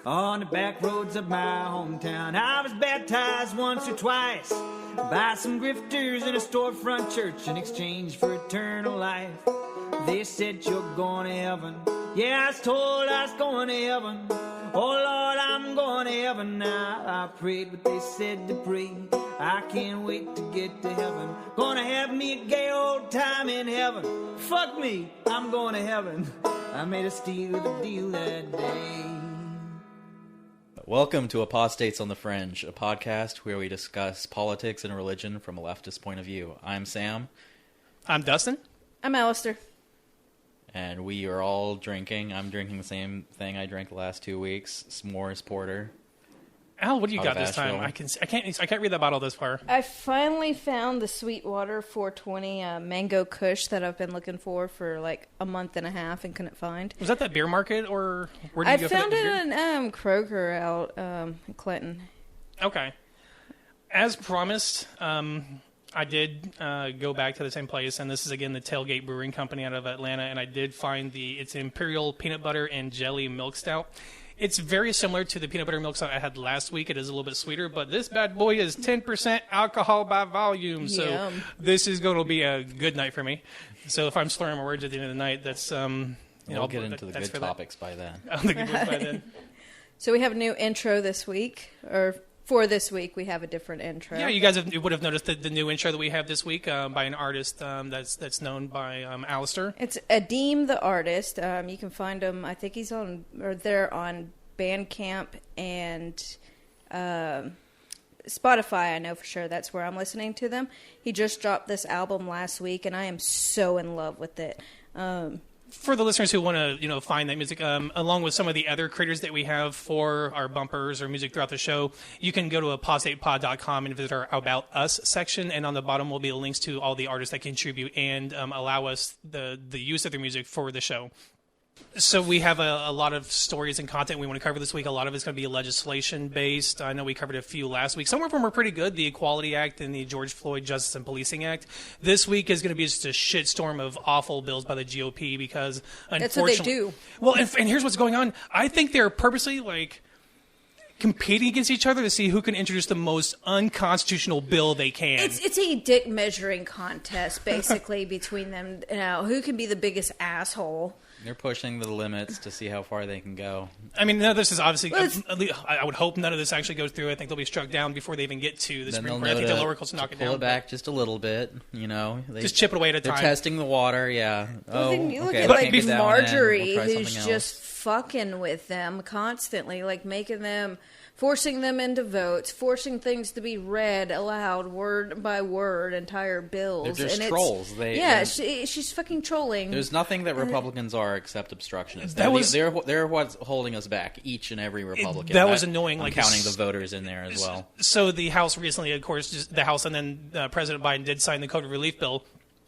on the back roads of my hometown. I was baptized once or twice by some grifters in a storefront church in exchange for eternal life. They said you're going to heaven. Yeah, I was told I was going to heaven. Oh Lord, I'm going to heaven now. I prayed what they said to pray. I can't wait to get to heaven. Gonna have me a gay old time in heaven. Fuck me, I'm going to heaven. I made a steal of a deal that day. Welcome to Apostates on the Fringe, a podcast where we discuss politics and religion from a leftist point of view. I'm Sam. I'm Dustin. I'm Alistair. And we are all drinking. I'm drinking the same thing I drank the last 2 weeks, s'mores porter. Al, what do you got this time? I can't read that bottle this far. I finally found the Sweetwater 420 Mango Kush that I've been looking for like a month and a half and couldn't find. Was that Beer Market, or where did you go? I found it in Kroger out in Clinton. Okay. As promised, I did go back to the same place, and this is again the Tailgate Brewing Company out of Atlanta, and I did find it's Imperial Peanut Butter and Jelly Milk Stout. It's very similar to the peanut butter milk stout I had last week. It is a little bit sweeter, but this bad boy is 10% alcohol by volume, so this is going to be a good night for me. So if I'm slurring my words at the end of the night, that's we'll get into the good topics by then. By then. So we have a new intro this week, or for this week we have a different intro. Yeah, you guys would have noticed the new intro that we have this week by an artist that's known by Alistair. It's Adeem the artist. You can find him. I think they're on Bandcamp and Spotify. I know for sure that's where I'm listening to them. He just dropped this album last week, and I am so in love with it. For the listeners who want to, find that music, along with some of the other creators that we have for our bumpers or music throughout the show, you can go to apostatepod.com and visit our About Us section, and on the bottom will be links to all the artists that contribute and allow us the use of their music for the show. So we have a lot of stories and content we want to cover this week. A lot of it's going to be legislation-based. I know we covered a few last week. Some of them were pretty good, the Equality Act and the George Floyd Justice and Policing Act. This week is going to be just a shitstorm of awful bills by the GOP because, unfortunately... That's what they do. Well, and here's what's going on. I think they're purposely, competing against each other to see who can introduce the most unconstitutional bill they can. It's a dick measuring contest, basically, between them. Who can be the biggest asshole? They're pushing the limits to see how far they can go. I mean, none of this is obviously... I would hope none of this actually goes through. I think they'll be struck down before they even get to the Supreme Court. I think the lower courts will knock it down. Pull it back just a little bit, just chip it away at a time. They're testing the water, yeah. Look at Marjorie, who's just fucking with them constantly, making them... forcing them into votes, forcing things to be read aloud, word by word, entire bills. They're just trolls. She's fucking trolling. There's nothing that Republicans are except obstructionists. They're what's holding us back, each and every Republican. That was annoying. I'm counting the voters in there as well. So the House recently, of course, the House and then President Biden did sign the COVID relief bill.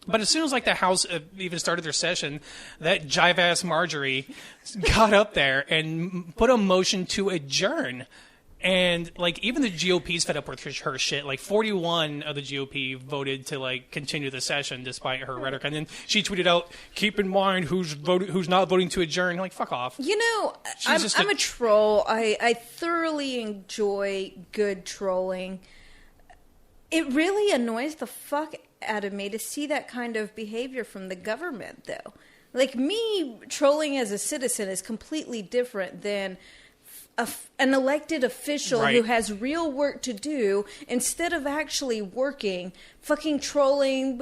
But as soon as the House even started their session, that jive-ass Marjorie got up there and put a motion to adjourn. And, even the GOP's fed up with her shit. 41 of the GOP voted to, continue the session despite her rhetoric. And then she tweeted out, keep in mind who's not voting to adjourn. Fuck off. I'm a troll. I thoroughly enjoy good trolling. It really annoys the fuck out of me to see that kind of behavior from the government, though. Me trolling as a citizen is completely different than... an elected official who has real work to do instead of actually working, fucking trolling,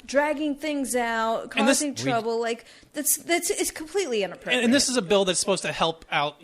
dragging things out, causing trouble. It's completely inappropriate. And this is a bill that's supposed to help out,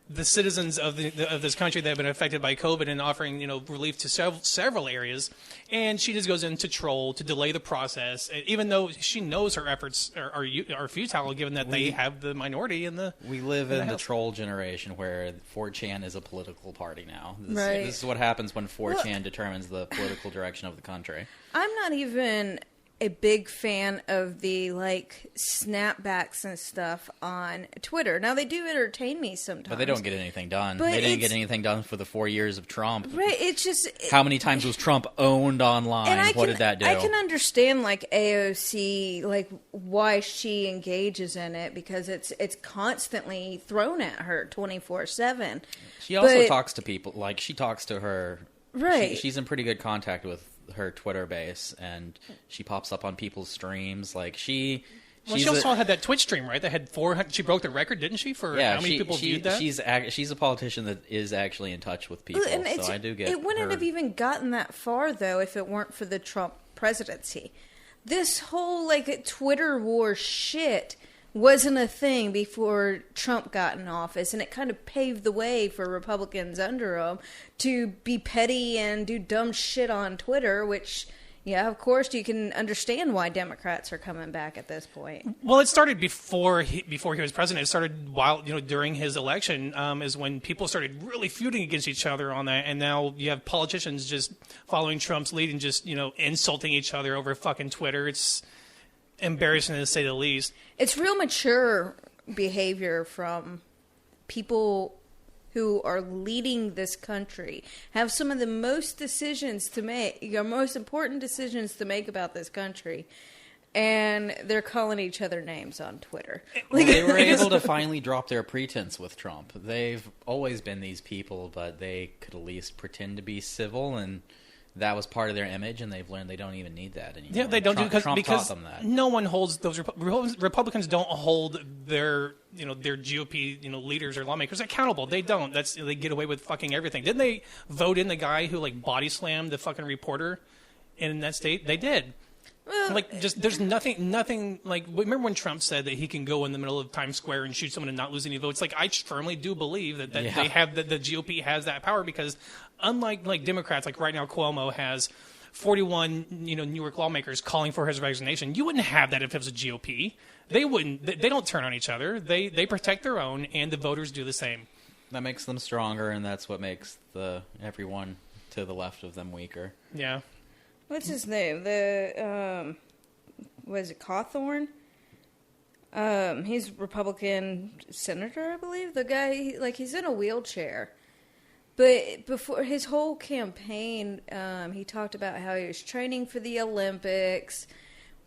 the citizens of this country that have been affected by COVID and offering, relief to several areas. And she just goes in to troll, to delay the process, even though she knows her efforts are futile, given that they have the minority in the We live in the troll generation where 4chan is a political party now. This is what happens when 4chan determines the political direction of the country. I'm not even a big fan of the like snapbacks and stuff on Twitter. Now they do entertain me sometimes, but they don't get anything done. But they didn't get anything done for the 4 years of Trump. Right? It's just how many times was Trump owned online? What did that do? I can understand like AOC, like why she engages in it because it's constantly thrown at her 24/7. She also talks to people. Like she talks to her. Right. She's in pretty good contact with her Twitter base, and she pops up on people's streams. Like she also had that Twitch stream, right? That had 400. She broke the record, didn't she? For how many people viewed that? She's a politician that is actually in touch with people. So I do get. It wouldn't have even gotten that far though if it weren't for the Trump presidency. This whole like Twitter war shit wasn't a thing before Trump got in office, and it kind of paved the way for Republicans under him to be petty and do dumb shit on Twitter, which, yeah, of course, you can understand why Democrats are coming back at this point. Well, it started before he was president. It started during his election is when people started really feuding against each other on that, and now you have politicians just following Trump's lead and just, insulting each other over fucking Twitter. It's embarrassing to say the least. It's real mature behavior from people who are leading this country, have some of the most decisions to make, most important decisions to make about this country, and they're calling each other names on Twitter. Well, they were able to finally drop their pretense with Trump. They've always been these people, but they could at least pretend to be civil, and that was part of their image, and they've learned they don't even need that anymore. Yeah, they don't Trump because taught them that. No one holds those Republicans don't hold their their GOP leaders or lawmakers accountable. They don't. They get away with fucking everything. Didn't they vote in the guy who like body slammed the fucking reporter in that state? They did. Well, there's nothing like. Remember when Trump said that he can go in the middle of Times Square and shoot someone and not lose any votes? Like, I firmly do believe that they have that the GOP has that power because unlike like Democrats, like right now Cuomo has 41 New York lawmakers calling for his resignation. You wouldn't have that if it was a GOP. They wouldn't. They don't turn on each other. They protect their own, and the voters do the same. That makes them stronger, and that's what makes everyone to the left of them weaker. Yeah. What's his name? Was it Cawthorn? He's Republican senator, I believe. The guy, he's in a wheelchair. But before his whole campaign, he talked about how he was training for the Olympics.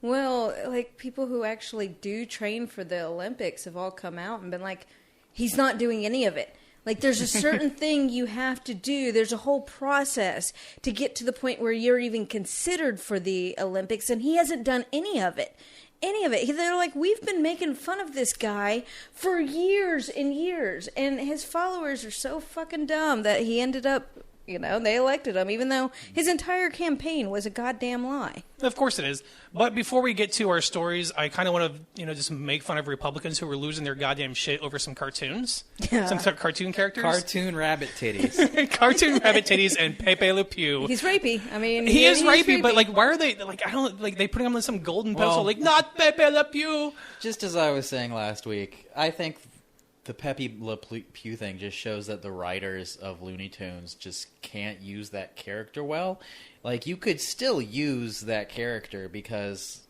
Well, people who actually do train for the Olympics have all come out and been like, he's not doing any of it. There's a certain thing you have to do. There's a whole process to get to the point where you're even considered for the Olympics, and he hasn't done any of it. They're like, we've been making fun of this guy for years and years, and his followers are so fucking dumb that he ended up, they elected him, even though his entire campaign was a goddamn lie. Of course it is. But before we get to our stories, I kind of want to, just make fun of Republicans who were losing their goddamn shit over some cartoons. Yeah. Some cartoon characters. Cartoon rabbit titties. Cartoon rabbit titties and Pepe Le Pew. He's rapey. I mean, he is rapey, but why are they, I don't, they putting him on some golden pedestal, not Pepe Le Pew. Just as I was saying last week, I think the Pepe Le Pew thing just shows that the writers of Looney Tunes just can't use that character well. You could still use that character because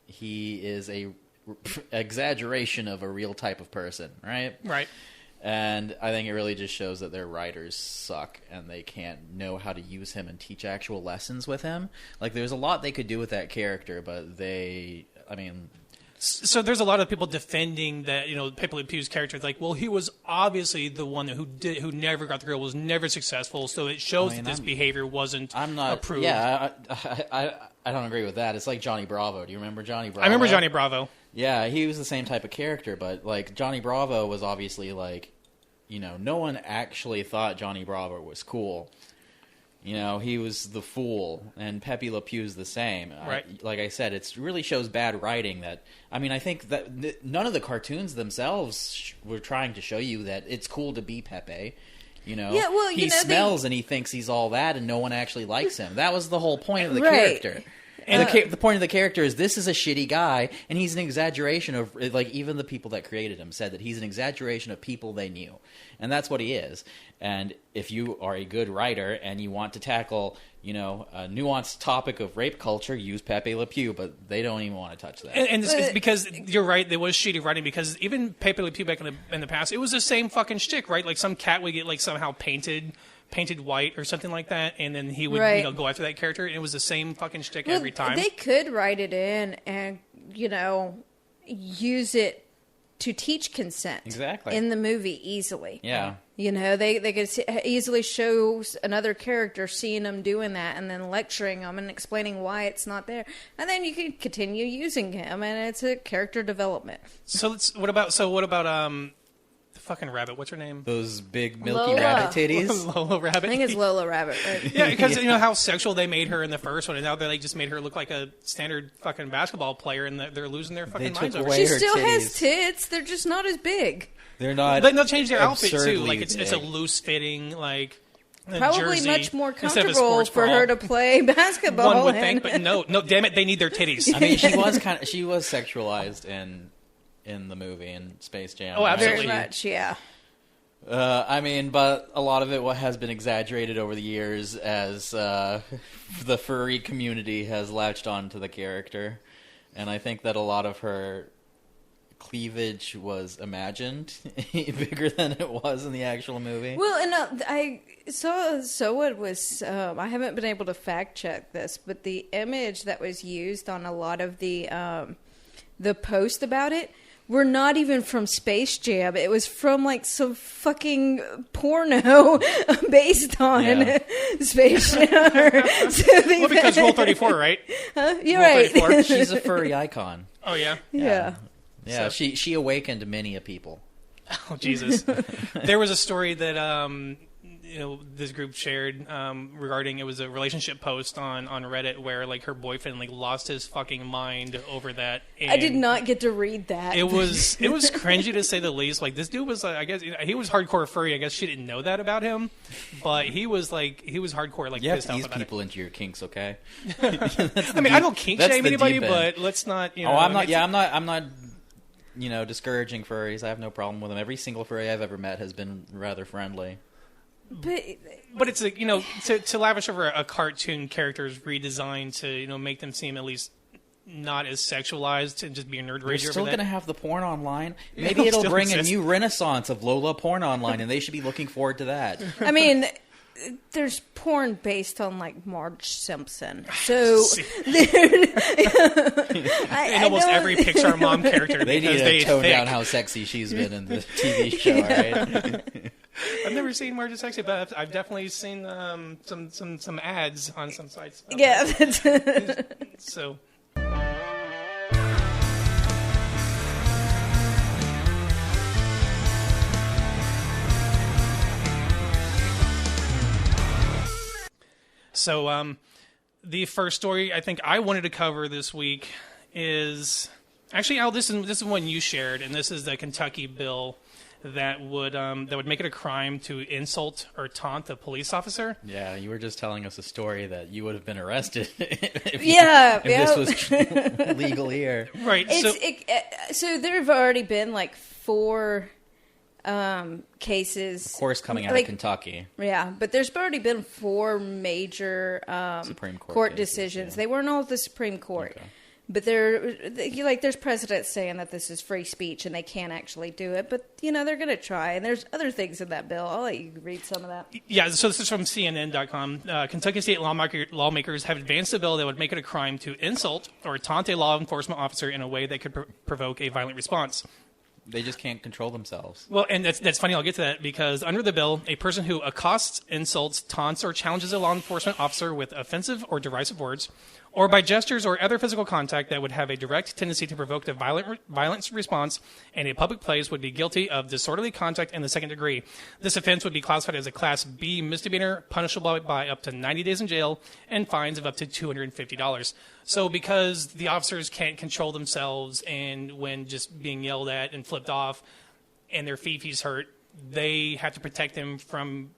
he is a exaggeration of a real type of person, right? Right. And I think it really just shows that their writers suck and they can't know how to use him and teach actual lessons with him. There's a lot they could do with that character, but So there's a lot of people defending that, Pepe Le Pew's character. He was obviously the one who never got the girl, was never successful. So it shows that this behavior wasn't approved. Yeah, I don't agree with that. It's like Johnny Bravo. Do you remember Johnny Bravo? I remember Johnny Bravo. Yeah, he was the same type of character, but Johnny Bravo was obviously no one actually thought Johnny Bravo was cool. He was the fool, and Pepe Le Pew's the same. Right. Like I said, it really shows bad writing that... I think that none of the cartoons themselves were trying to show you that it's cool to be Pepe. Yeah, well, he smells and he thinks he's all that, and no one actually likes him. That was the whole point of the character. And the point of the character is this is a shitty guy, and he's an exaggeration of, like, even the people that created him said that he's an exaggeration of people they knew. And that's what he is. And if you are a good writer and you want to tackle, a nuanced topic of rape culture, use Pepe Le Pew, but they don't even want to touch that. And it's because you're right, there was shitty writing, because even Pepe Le Pew back in the past, it was the same fucking shtick, right? Like some cat would get like somehow painted white or something like that, and then he would go after that character, and it was the same fucking shtick every time. They could write it in and use it to teach consent in the movie easily. Yeah. They could easily show another character seeing them doing that and then lecturing them and explaining why it's not there. And then you can continue using him, and it's a character development. So what about the fucking rabbit? What's her name? Those big milky rabbit titties. Lola Rabbit. I think it's Lola Rabbit, right? Yeah, because you know how sexual they made her in the first one, and now they just made her look like a standard fucking basketball player, and they're losing their fucking minds over it. She still has tits. They're just not as big. They're not. They'll change their outfit too. Like it's a loose fitting, like probably jersey, much more comfortable for her to play basketball. One would think, but no, damn it, they need their titties. I mean, she was sexualized in the movie in Space Jam. Oh, absolutely, very much, yeah. But a lot of it has been exaggerated over the years as the furry community has latched on to the character. And I think that a lot of her cleavage was imagined bigger than it was in the actual movie. Well, and I saw it was, I haven't been able to fact check this, but the image that was used on a lot of the post about it were not even from Space Jam. It was from like some fucking porno based on Space Jam. Well, because Rule 34, right? You're right. 34. She's a furry icon. Oh, yeah? Yeah. Yeah, so. she awakened many a people. Oh, Jesus. There was a story that this group shared regarding, it was a relationship post on Reddit where like her boyfriend like lost his fucking mind over that. And I did not get to read that. It was cringy to say the least. Like this dude was I guess he was hardcore furry. I guess she didn't know that about him, but he was hardcore like pissed off about it. You have to ease people into your kinks, okay? I mean, I don't kink shame anybody, but let's not. I'm not. Discouraging furries. I have no problem with them. Every single furry I've ever met has been rather friendly. But it's to lavish over a cartoon character's redesigned to make them seem at least not as sexualized and just be a nerd rage. You're still going to have the porn online. Maybe it'll bring a new renaissance of Lola porn online, and they should be looking forward to that. I mean, there's porn based on like Marge Simpson, so almost every Pixar mom character. They need to tone down how sexy she's been in the TV show, right? I've never seen Marge Sexy, but I've definitely seen some ads on some sites. Yeah. So. So, the first story I think I wanted to cover this week is actually, Al, this is one you shared, and this is the Kentucky bill that would make it a crime to insult or taunt a police officer. Yeah, you were just telling us a story that you would have been arrested if this was legal here. Right. So there have already been like 4 cases, of course, coming out of Kentucky. Yeah, but there's already been 4 major Supreme Court decisions. Yeah. They weren't all at the Supreme Court. Okay. But there's precedent saying that this is free speech and they can't actually do it. But, they're going to try. And there's other things in that bill. I'll let you read some of that. Yeah, so this is from CNN.com. Kentucky state lawmakers have advanced a bill that would make it a crime to insult or taunt a law enforcement officer in a way that could provoke a violent response. They just can't control themselves. Well, and that's funny. I'll get to that because under the bill, a person who accosts, insults, taunts, or challenges a law enforcement officer with offensive or derisive words, or by gestures or other physical contact that would have a direct tendency to provoke a violent response in a public place would be guilty of disorderly conduct in the second degree. This offense would be classified as a Class B misdemeanor, punishable by up to 90 days in jail and fines of up to $250. So because the officers can't control themselves and when just being yelled at and flipped off and their fifis hurt, they have to protect them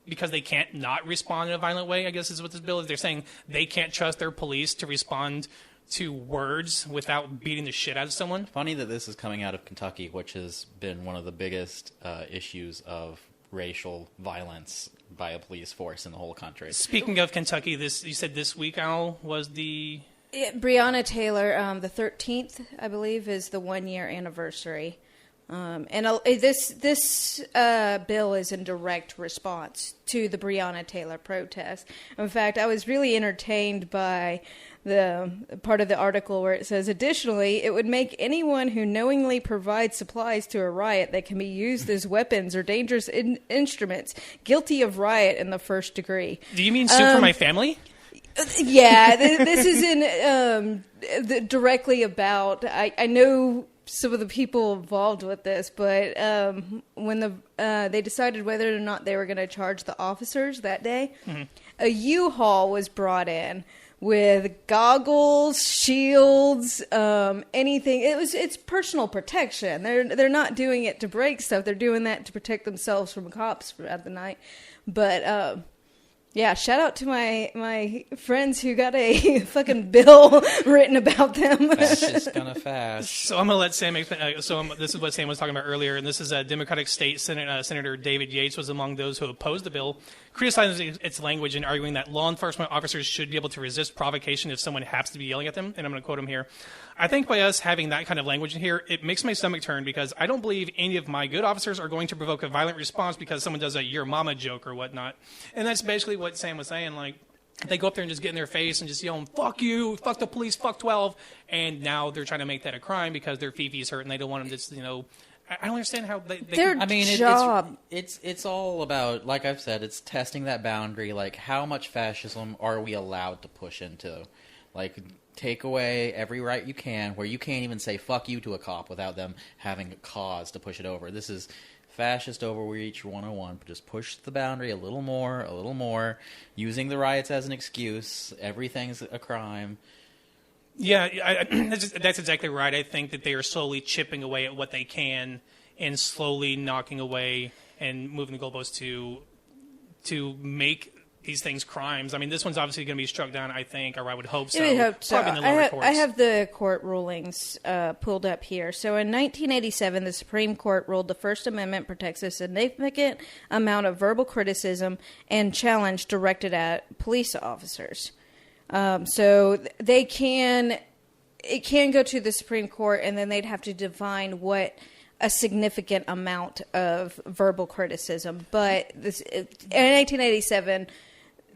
because they can't not respond in a violent way, I guess is what this bill is. They're saying they can't trust their police to respond to words without beating the shit out of someone. Funny that this is coming out of Kentucky, which has been one of the biggest issues of racial violence by a police force in the whole country. Speaking of Kentucky, you said this week, Al, was the... Breonna Taylor, the 13th, I believe, is the 1-year anniversary. And this bill is in direct response to the Breonna Taylor protest. In fact, I was really entertained by the part of the article where it says, additionally, it would make anyone who knowingly provides supplies to a riot that can be used as weapons or dangerous instruments guilty of riot in the first degree. Do you mean sue for my family? Yeah, this isn't directly about... I know some of the people involved with this, but when they decided whether or not they were going to charge the officers that day, a U-Haul was brought in with goggles, shields, anything. It's personal protection. They're not doing it to break stuff. They're doing that to protect themselves from cops throughout the night. But yeah, shout out to my friends who got a fucking bill written about them. That's just gonna fast. So I'm gonna let Sam. This is what Sam was talking about earlier, and this is Democratic State Senator David Yates was among those who opposed the bill, criticizing its language and arguing that law enforcement officers should be able to resist provocation if someone happens to be yelling at them. And I'm going to quote him here. I think by us having that kind of language in here, it makes my stomach turn because I don't believe any of my good officers are going to provoke a violent response because someone does a your mama joke or whatnot. And that's basically what Sam was saying. Like, they go up there and just get in their face and just yelling, fuck you, fuck the police, fuck 12. And now they're trying to make that a crime because their fifi's hurt and they don't want them to, I don't understand how they their job. It's all about, like I've said, it's testing that boundary. Like, how much fascism are we allowed to push into? Like, take away every right you can, where you can't even say fuck you to a cop without them having a cause to push it over. This is fascist overreach 101. Just push the boundary a little more, using the riots as an excuse. Everything's a crime. Yeah, that's exactly right. I think that they are slowly chipping away at what they can and slowly knocking away and moving the goalposts to make these things crimes. I mean, this one's obviously going to be struck down, I think, or I would hope so. I hope so. Probably in the lower courts. I have the court rulings pulled up here. So in 1987, the Supreme Court ruled the First Amendment protects a significant amount of verbal criticism and challenge directed at police officers. So it can go to the Supreme Court, and then they'd have to define what a significant amount of verbal criticism. But in 1987,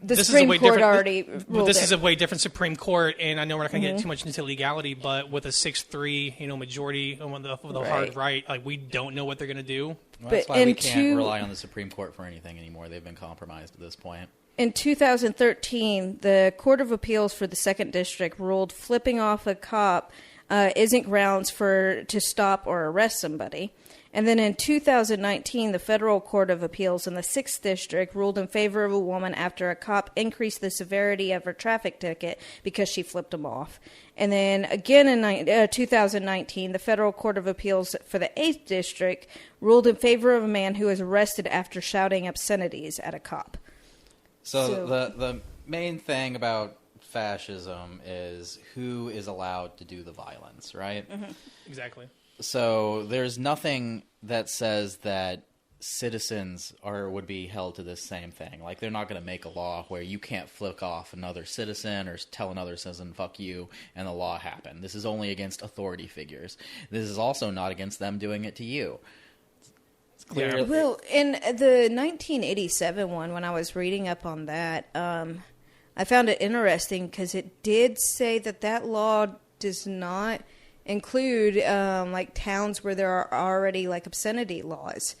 the Supreme Court already ruled this it. is a way different Supreme Court, and I know we're not going to get too much into legality, but with a 6-3, majority on the hard right, like, we don't know what they're going to do. Well, that's why we can't rely on the Supreme Court for anything anymore. They've been compromised at this point. In 2013, the Court of Appeals for the 2nd District ruled flipping off a cop isn't grounds to stop or arrest somebody. And then in 2019, the Federal Court of Appeals in the 6th District ruled in favor of a woman after a cop increased the severity of her traffic ticket because she flipped him off. And then again in 2019, the Federal Court of Appeals for the 8th District ruled in favor of a man who was arrested after shouting obscenities at a cop. So the main thing about fascism is who is allowed to do the violence, right? Mm-hmm. Exactly. So there's nothing that says that citizens would be held to this same thing. Like, they're not going to make a law where you can't flick off another citizen or tell another citizen, fuck you, and the law happen. This is only against authority figures. This is also not against them doing it to you. Yeah. Well, in the 1987 one, when I was reading up on that, I found it interesting because it did say that law does not include like towns where there are already like obscenity laws,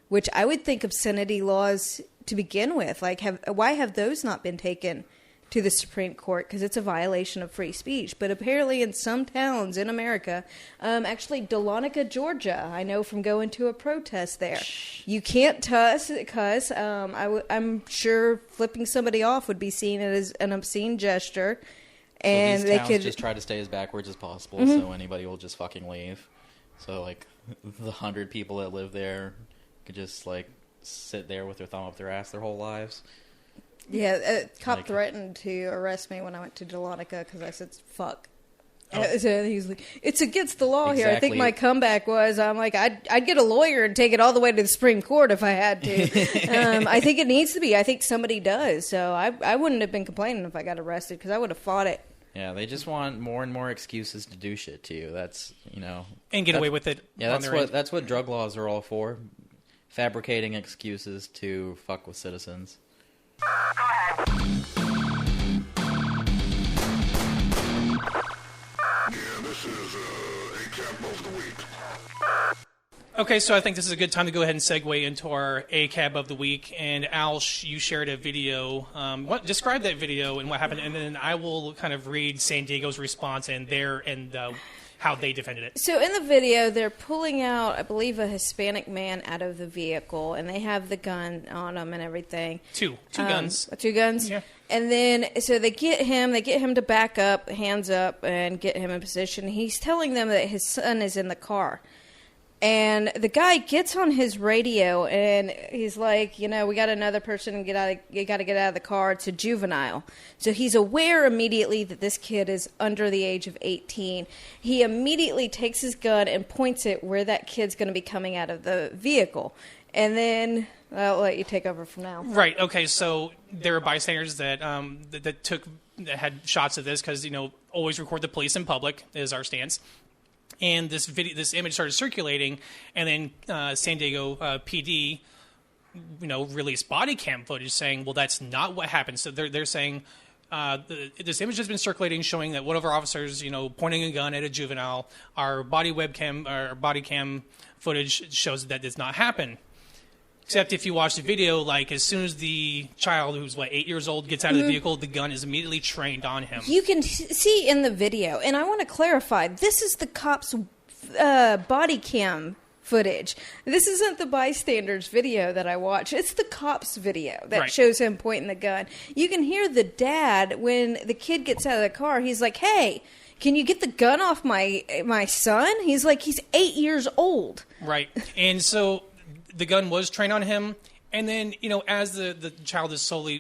which I would think obscenity laws to begin with, like why have those not been taken to the Supreme Court? Because it's a violation of free speech. But apparently in some towns in America, actually Dahlonega, Georgia, I know from going to a protest there, you can't cuss. I'm sure flipping somebody off would be seen as an obscene gesture. And so these towns just try to stay as backwards as possible, so anybody will just fucking leave. So, like, the 100 people that live there could just, like, sit there with their thumb up their ass their whole lives. Yeah, a cop threatened to arrest me when I went to Dahlonega because I said fuck So he's like, it's against the law here. I think Exactly. my comeback was, I'm like, I'd get a lawyer and take it all the way to the Supreme Court if I had to. I think it needs to be. I think somebody does. So I wouldn't have been complaining if I got arrested because I would have fought it. Yeah, they just want more and more excuses to do shit to you. That's, And get away with it. Yeah, on their end. that's what drug laws are all for. Fabricating excuses to fuck with citizens. This is ACAB of the week. Okay, so I think this is a good time to go ahead and segue into our ACAB of the week. And Al, you shared a video. Describe that video and what happened, and then I will kind of read San Diego's response and how they defended it. So in the video, they're pulling out, I believe, a Hispanic man out of the vehicle, and they have the gun on him and everything. Two guns. 2 guns? Yeah. And then, so they get him to back up, hands up, and get him in position. He's telling them that his son is in the car. And the guy gets on his radio, and he's like, we got another person, you got to get out of the car. It's a juvenile. So he's aware immediately that this kid is under the age of 18. He immediately takes his gun and points it where that kid's going to be coming out of the vehicle. And then I'll let you take over from now. Right. Okay. So there are bystanders that that had shots of this because always record the police in public is our stance. And this image started circulating, and then San Diego PD, released body cam footage saying, "Well, that's not what happened." So they're saying this image has been circulating, showing that one of our officers, pointing a gun at a juvenile. Our body cam footage shows that does not happen. Except if you watch the video, like as soon as the child, who's 8 years old, gets out of the vehicle, the gun is immediately trained on him. You can see in the video, and I want to clarify, this is the cop's body cam footage. This isn't the bystanders video that I watched. It's the cop's video that shows him pointing the gun. You can hear the dad, when the kid gets out of the car, he's like, "Hey, can you get the gun off my son?" He's like, he's 8 years old. Right. And so the gun was trained on him, and then as the child is slowly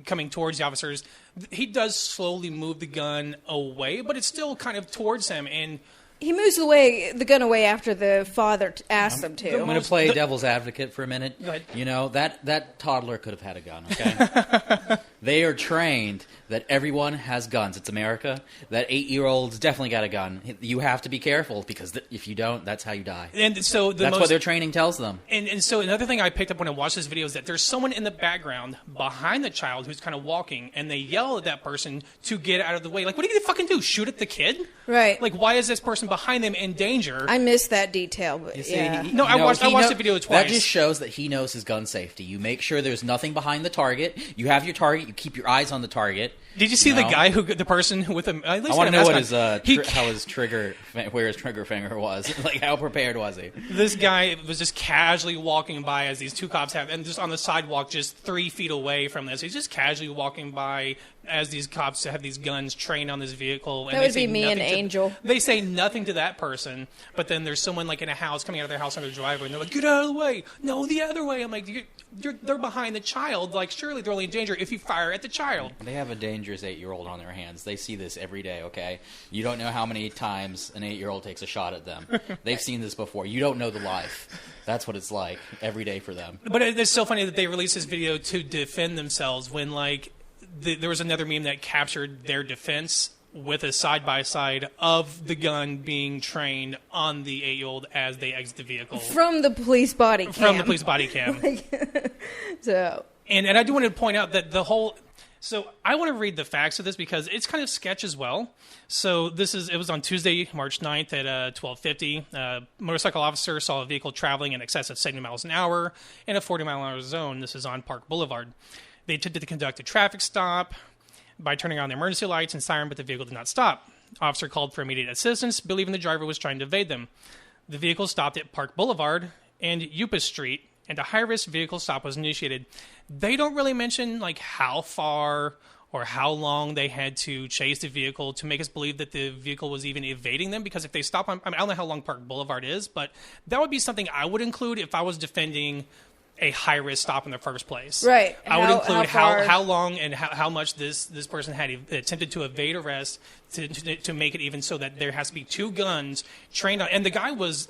coming towards the officers, he does slowly move the gun away, but it's still kind of towards him, and he moves the gun away after the father asked him to. I'm going to play devil's advocate for a minute. Go ahead. That toddler could have had a gun, okay? They are trained that everyone has guns. It's America. That 8-year-old's definitely got a gun. You have to be careful, because if you don't, that's how you die. And so that's what their training tells them. And so another thing I picked up when I watched this video is that there's someone in the background behind the child who's kind of walking, and they yell at that person to get out of the way. Like, what are you going to fucking do? Shoot at the kid? Right. Like, why is this person behind them in danger? I missed that detail, but yeah. I watched the video twice. That just shows that he knows his gun safety. You make sure there's nothing behind the target. You have your target. You keep your eyes on the target. Did you see the guy the person with him? I want to know what his how his trigger finger was. Like, how prepared was he? This guy was just casually walking by as these two cops have, and just on the sidewalk, just 3 feet away from this. He's just casually walking by as these cops have these guns trained on this vehicle. And that would be me and Angel. They say nothing to that person, but then there's someone in a house coming out of their house on the driveway, and they're like, "Get out of the way!" No, the other way. I'm like, they're behind the child. Like, surely they're only in danger if you fire at the child. They have a dangerous 8-year-old on their hands. They see this every day, okay? You don't know how many times an 8-year-old takes a shot at them. They've seen this before. You don't know the life. That's what it's like every day for them. But it's so funny that they released this video to defend themselves when, there was another meme that captured their defense with a side-by-side of the gun being trained on the 8-year-old as they exit the vehicle. From the police body cam. From the police body cam. So. And I do want to point out that the whole... So I want to read the facts of this because it's kind of sketch as well. So it was on Tuesday, March 9th at 12:50. Motorcycle officer saw a vehicle traveling in excess of 70 miles an hour in a 40-mile-an-hour zone. This is on Park Boulevard. They attempted to conduct a traffic stop by turning on the emergency lights and siren, but the vehicle did not stop. Officer called for immediate assistance, believing the driver was trying to evade them. The vehicle stopped at Park Boulevard and Upas Street, and a high-risk vehicle stop was initiated. They don't really mention how far or how long they had to chase the vehicle to make us believe that the vehicle was even evading them, because if they stop on... I don't know how long Park Boulevard is, but that would be something I would include if I was defending a high-risk stop in the first place. Right. I would include far- how long and how much this person had attempted to evade arrest to make it even so that there has to be 2 guns trained on. And the guy was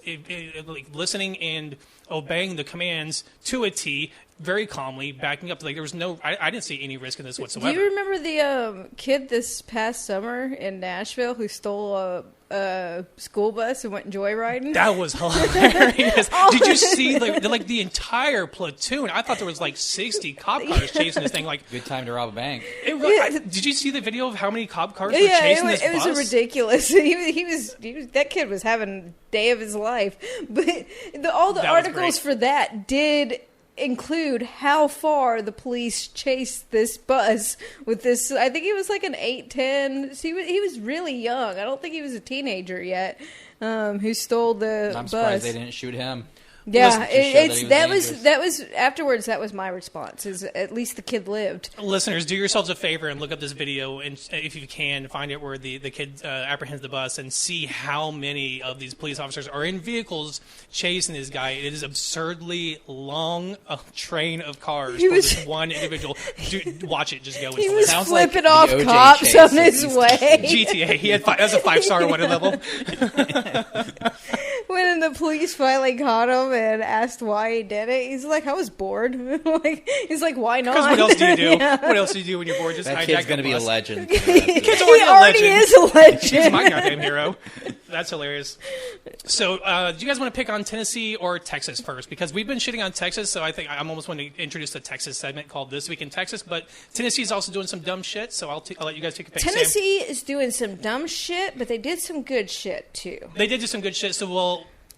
like listening and obeying the commands to a T, very calmly, backing up. Like there was I didn't see any risk in this whatsoever. Do you remember the kid this past summer in Nashville who stole a school bus and went joyriding? That was hilarious. Did you see the entire platoon? I thought there was like 60 cop cars chasing this thing. Like Good time to rob a bank. did you see the video of how many cop cars were chasing this bus? It was ridiculous. He was that kid was having a day of his life. But all the articles for that did include how far the police chased this bus with this. I think he was like an 8-10. So he was really young. I don't think he was a teenager yet. Who stole the I'm bus? surprised they didn't shoot him. Yeah, that was afterwards. That was my response. Is at least the kid lived. Listeners, do yourselves a favor and look up this video, and if you can, find it where the kid apprehends the bus and see how many of these police officers are in vehicles chasing this guy. It is absurdly long a train of cars for this one individual. Watch it. Just go. He was Sounds flipping like off the OJ cops chase on at his least. way. GTA. He had that's a 5-star wanted level. When the police finally caught him and asked why he did it, he's like, "I was bored." He's like, "Why not?" Because what else do you do? Yeah. What else do you do when you're bored? Just That hijack kid's the going to be a bus. legend. Kid's He already is a legend. He's my goddamn hero. That's hilarious. So, do you guys want to pick on Tennessee or Texas first? Because we've been shitting on Texas, so I think I'm almost going to introduce a Texas segment called This Week in Texas. But Tennessee's also doing some dumb shit, so I'll let you guys take a pick. Tennessee is doing some dumb shit, but they did some good shit too. They did do some good shit, so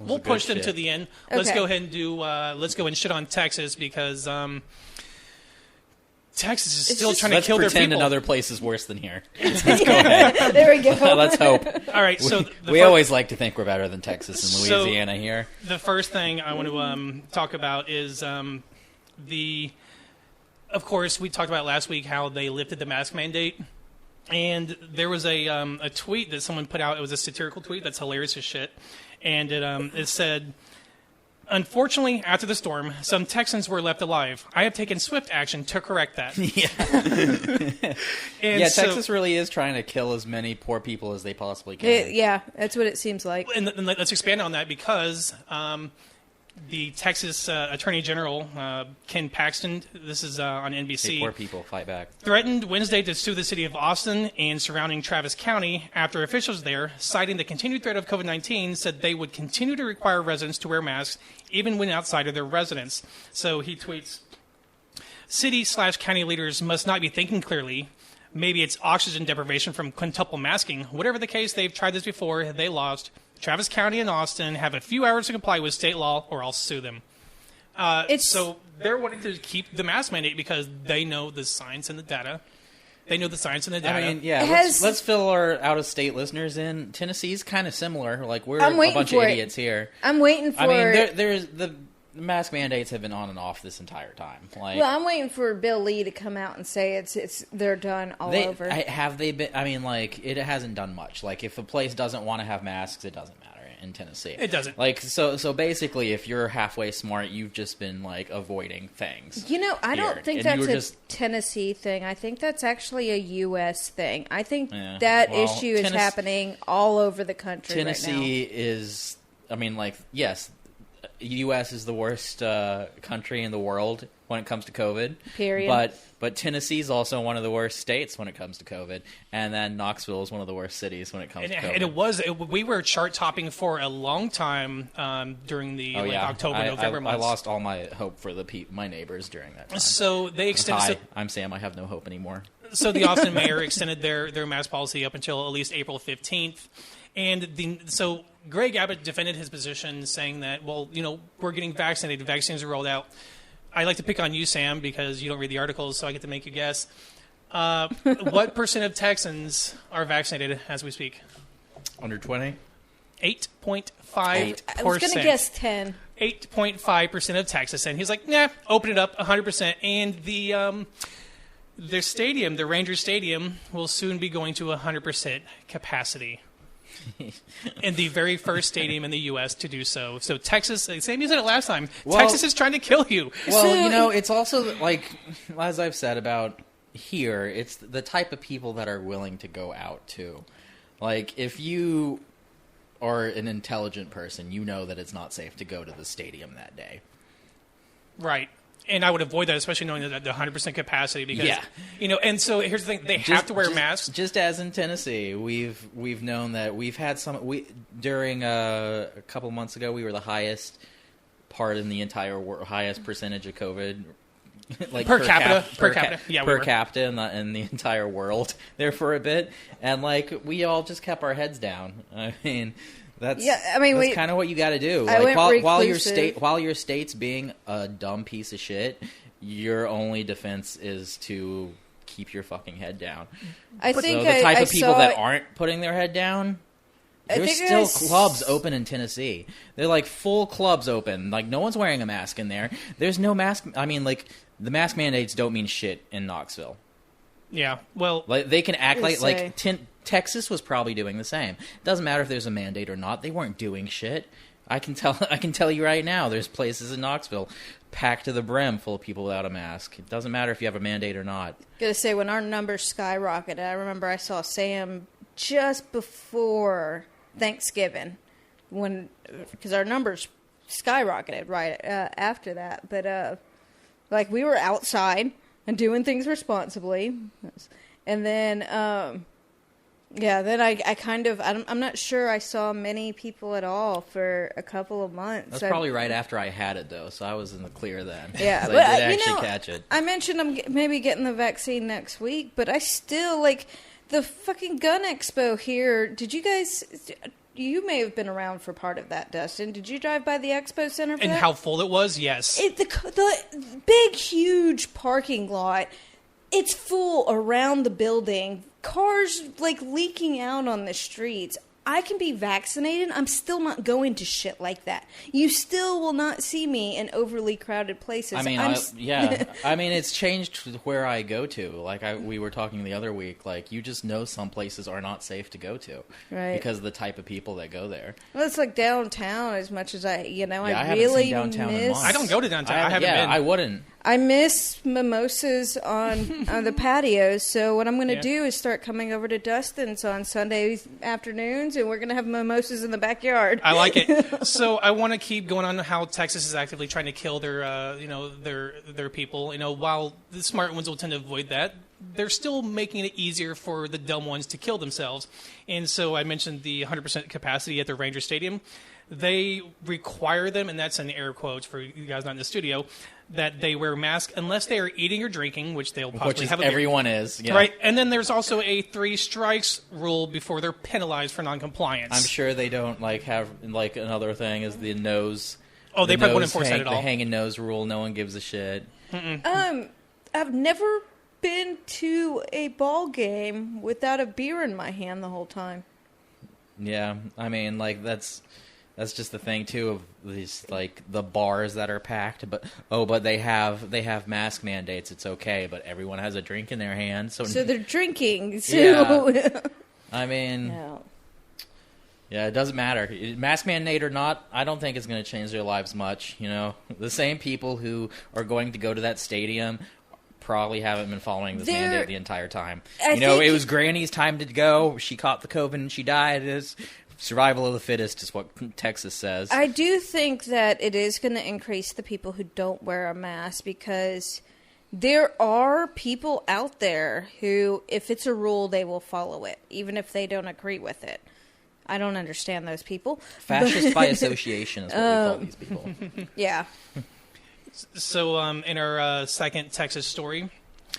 we'll push them shit? to the end. Let's Okay. go ahead and let's go and shit on Texas because Texas is still trying to Let's kill their pretend people. another place is worse than here. Let's go ahead. There we go. Let's hope. All right, so We always like to think we're better than Texas and So- Louisiana here. the first thing I want to talk about is of course, we talked about last week how they lifted the mask mandate. And there was a tweet that someone put out. It was a satirical tweet that's hilarious as shit. And it said, "Unfortunately, after the storm, some Texans were left alive. I have taken swift action to correct that." And Yeah, so- Texas really is trying to kill as many poor people as they possibly can. Yeah, that's what it seems like. And let's expand on that because the Texas Attorney General, Ken Paxton, this is on NBC, Hey, poor people, fight back. threatened Wednesday to sue the city of Austin and surrounding Travis County after officials there, citing the continued threat of COVID-19, said they would continue to require residents to wear masks even when outside of their residence. So he tweets, "City/county leaders must not be thinking clearly. Maybe it's oxygen deprivation from quintuple masking. Whatever the case, they've tried this before. They lost. Travis County and Austin have a few hours to comply with state law or I'll sue them." So they're wanting to keep the mask mandate because they know the science and the data. They know the science and the data. I mean, yeah, let's fill our out-of-state listeners in. Tennessee's kind of similar. Like, we're I'm a waiting bunch for of it. idiots here. I'm waiting for. I mean, there's the mask mandates have been on and off this entire time. Like, Well, I'm waiting for Bill Lee to come out and say it's they're done all over. have they been? I mean, like, it hasn't done much. Like, if a place doesn't want to have masks, it doesn't matter in Tennessee. It doesn't. Like, so basically, if you're halfway smart, you've just been like avoiding things. You know, I here. don't think And that's you were a just- Tennessee thing. I think that's actually a U.S. thing. I think Yeah. that Well, issue is happening all over the country Tennessee is, I mean, like, yes, U.S. is the worst country in the world when it comes to COVID. Period. But Tennessee is also one of the worst states when it comes to COVID, and then Knoxville is one of the worst cities when it comes to COVID. And we were chart topping for a long time during the October, November months. I lost all my hope for my neighbors during that time. So they extended. Hi, I'm Sam. I have no hope anymore. So the Austin mayor extended their mask policy up until at least April 15th. And so Greg Abbott defended his position, saying that, well, you know, we're getting vaccinated. Vaccines are rolled out. I like to pick on you, Sam, because you don't read the articles, so I get to make you guess. What percent of Texans are vaccinated as we speak? Under 20? 8.5%. I was going to guess 10. 8.5% of Texas. And he's like, nah, open it up 100%. And their stadium, the Rangers Stadium, will soon be going to 100% capacity. in the very first stadium in the U.S. to do so. So Texas, same you said it last time, Well- Texas is trying to kill you. Well, it's also, like, as I've said about here, it's the type of people that are willing to go out, too. Like, if you are an intelligent person, you know that it's not safe to go to the stadium that day. Right. And I would avoid that, especially knowing that the 100% capacity, because, and so here's the thing, they have to wear masks. Just as in Tennessee, we've known that we've had during a couple months ago, we were the highest part in the entire world, highest percentage of COVID, like per capita. Yeah, per capita in the entire world there for a bit, and like we all just kept our heads down. I mean, that's kind of what you got to do. Like while your state's being a dumb piece of shit, your only defense is to keep your fucking head down. I think the type of people that aren't putting their head down. There's still clubs open in Tennessee. They're like full clubs open. Like no one's wearing a mask in there. There's no mask. I mean, like the mask mandates don't mean shit in Knoxville. Yeah, well, like they can act like Texas was probably doing the same. It doesn't matter if there's a mandate or not. They weren't doing shit. I can tell you right now. There's places in Knoxville packed to the brim full of people without a mask. It doesn't matter if you have a mandate or not. Gotta say, when our numbers skyrocketed, I remember I saw Sam just before Thanksgiving, because our numbers skyrocketed right after that. But like we were outside and doing things responsibly, and then then I kind of I'm not sure I saw many people at all for a couple of months. That's probably right after I had it though, so I was in the clear then. Yeah, but I did actually catch it. I mentioned I'm maybe getting the vaccine next week, but I still like. The fucking gun expo here, did you guys... You may have been around for part of that, Dustin. Did you drive by the expo center for and that? how full it was? Yes. The big, huge parking lot, it's full around the building. Cars, like, leaking out on the streets. I can be vaccinated. I'm still not going to shit like that. You still will not see me in overly crowded places. I mean, I mean, it's changed where I go to. Like we were talking the other week. Like you just know some places are not safe to go to, right? Because of the type of people that go there. Well, it's like downtown as much as I haven't really seen downtown in months. I don't go to downtown. I haven't been. I wouldn't. I miss mimosas on the patios, so what I'm going to do is start coming over to Dustin's on Sunday afternoons, and we're going to have mimosas in the backyard. I like it. So I want to keep going on how Texas is actively trying to kill their, their people. While the smart ones will tend to avoid that, they're still making it easier for the dumb ones to kill themselves. And so I mentioned the 100% capacity at the Ranger Stadium. They require them, and that's in air quotes for you guys not in the studio, that they wear masks unless they are eating or drinking, which they'll possibly have. Everyone is, yeah. Right, and then there's also a 3 strikes rule before they're penalized for noncompliance. I'm sure they don't have another thing is the nose. Oh, they probably wouldn't enforce that at all. The hanging nose rule. No one gives a shit. I've never been to a ball game without a beer in my hand the whole time. Yeah, I mean, that's just the thing too of these the bars that are packed, but they have mask mandates. It's okay, but everyone has a drink in their hand, so they're drinking. So. Yeah. I mean, yeah, it doesn't matter, mask mandate or not. I don't think it's going to change their lives much. The same people who are going to go to that stadium probably haven't been following this mandate the entire time. It was Granny's time to go. She caught the COVID and she died. It's survival of the fittest is what Texas says. I do think that it is going to increase the people who don't wear a mask because there are people out there who, if it's a rule, they will follow it, even if they don't agree with it. I don't understand those people. Fascist by association is what we call these people. Yeah. So in our second Texas story,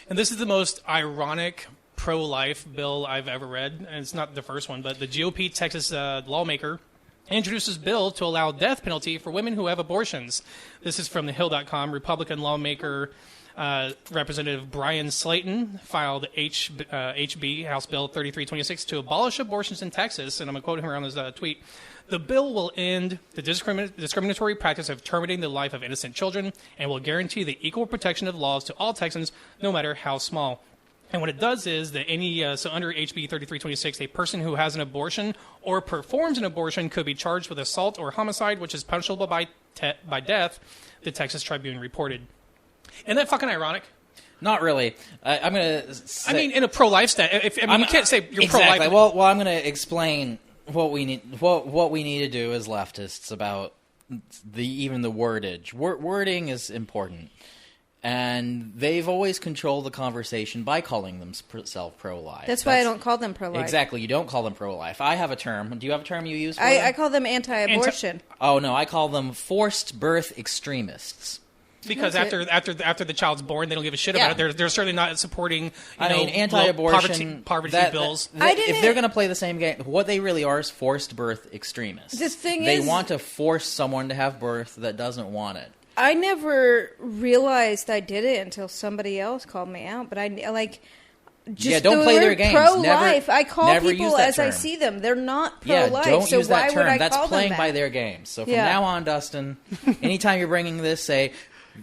and this is the most ironic pro-life bill I've ever read, and it's not the first one, but the GOP Texas lawmaker introduces bill to allow death penalty for women who have abortions. This is from thehill.com. Republican lawmaker Representative Brian Slayton filed HB, House Bill 3326, to abolish abortions in Texas, and I'm going to quote him around his tweet. The bill will end the discriminatory practice of terminating the life of innocent children and will guarantee the equal protection of laws to all Texans, no matter how small. And what it does is that so under HB 3326, a person who has an abortion or performs an abortion could be charged with assault or homicide, which is punishable by death, the Texas Tribune reported. Isn't that fucking ironic? Not really. I'm going to say... I mean, in a pro-life stat, you can't say you're exactly. pro-life. Well, I'm going to explain what we need. What we need to do as leftists about even the wordage. Wording is important. And they've always controlled the conversation by calling themselves pro-life. That's why I don't call them pro-life. Exactly, you don't call them pro-life. I have a term. Do you have a term you use for I call them anti-abortion. Oh, no, I call them forced birth extremists. Because after the child's born, they don't give a shit about it. They're certainly not supporting anti-abortion poverty bills. If they're going to play the same game, what they really are is forced birth extremists. They want to force someone to have birth that doesn't want it. I never realized I did it until somebody else called me out. But don't play their games. Pro-life. I call people as term. I see them. They're not pro-life. Don't use that term. That's playing by their games. So from now on, Dustin, anytime you're bringing this, say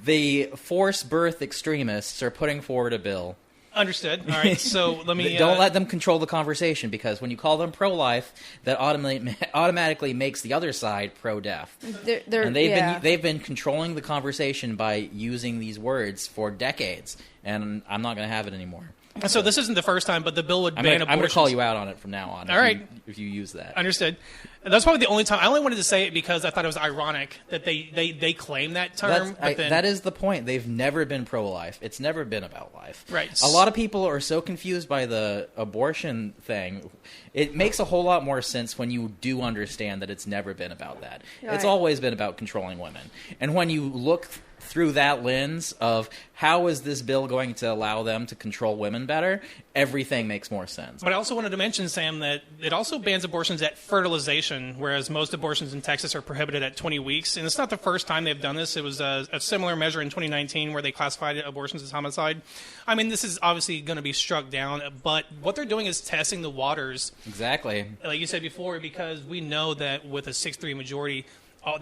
the forced birth extremists are putting forward a bill. Understood. All right, so let me... Don't let them control the conversation, because when you call them pro-life, that automatically makes the other side pro-death. And they've been controlling the conversation by using these words for decades, and I'm not going to have it anymore. So this isn't the first time, but the bill would ban abortions. I'm going to call you out on it from now on. All right. If you use that. Understood. That's probably the only time. I only wanted to say it because I thought it was ironic that they claim that term. That is the point. They've never been pro-life. It's never been about life. Right. A lot of people are so confused by the abortion thing. It makes a whole lot more sense when you do understand that it's never been about that. Right. It's always been about controlling women. And when you look through that lens of how is this bill going to allow them to control women better, everything makes more sense. But I also wanted to mention, Sam, that it also bans abortions at fertilization, whereas most abortions in Texas are prohibited at 20 weeks. And it's not the first time they've done this. It was a similar measure in 2019 where they classified abortions as homicide. I mean, this is obviously going to be struck down, but what they're doing is testing the waters. Exactly. Like you said before, because we know that with a 6-3 majority,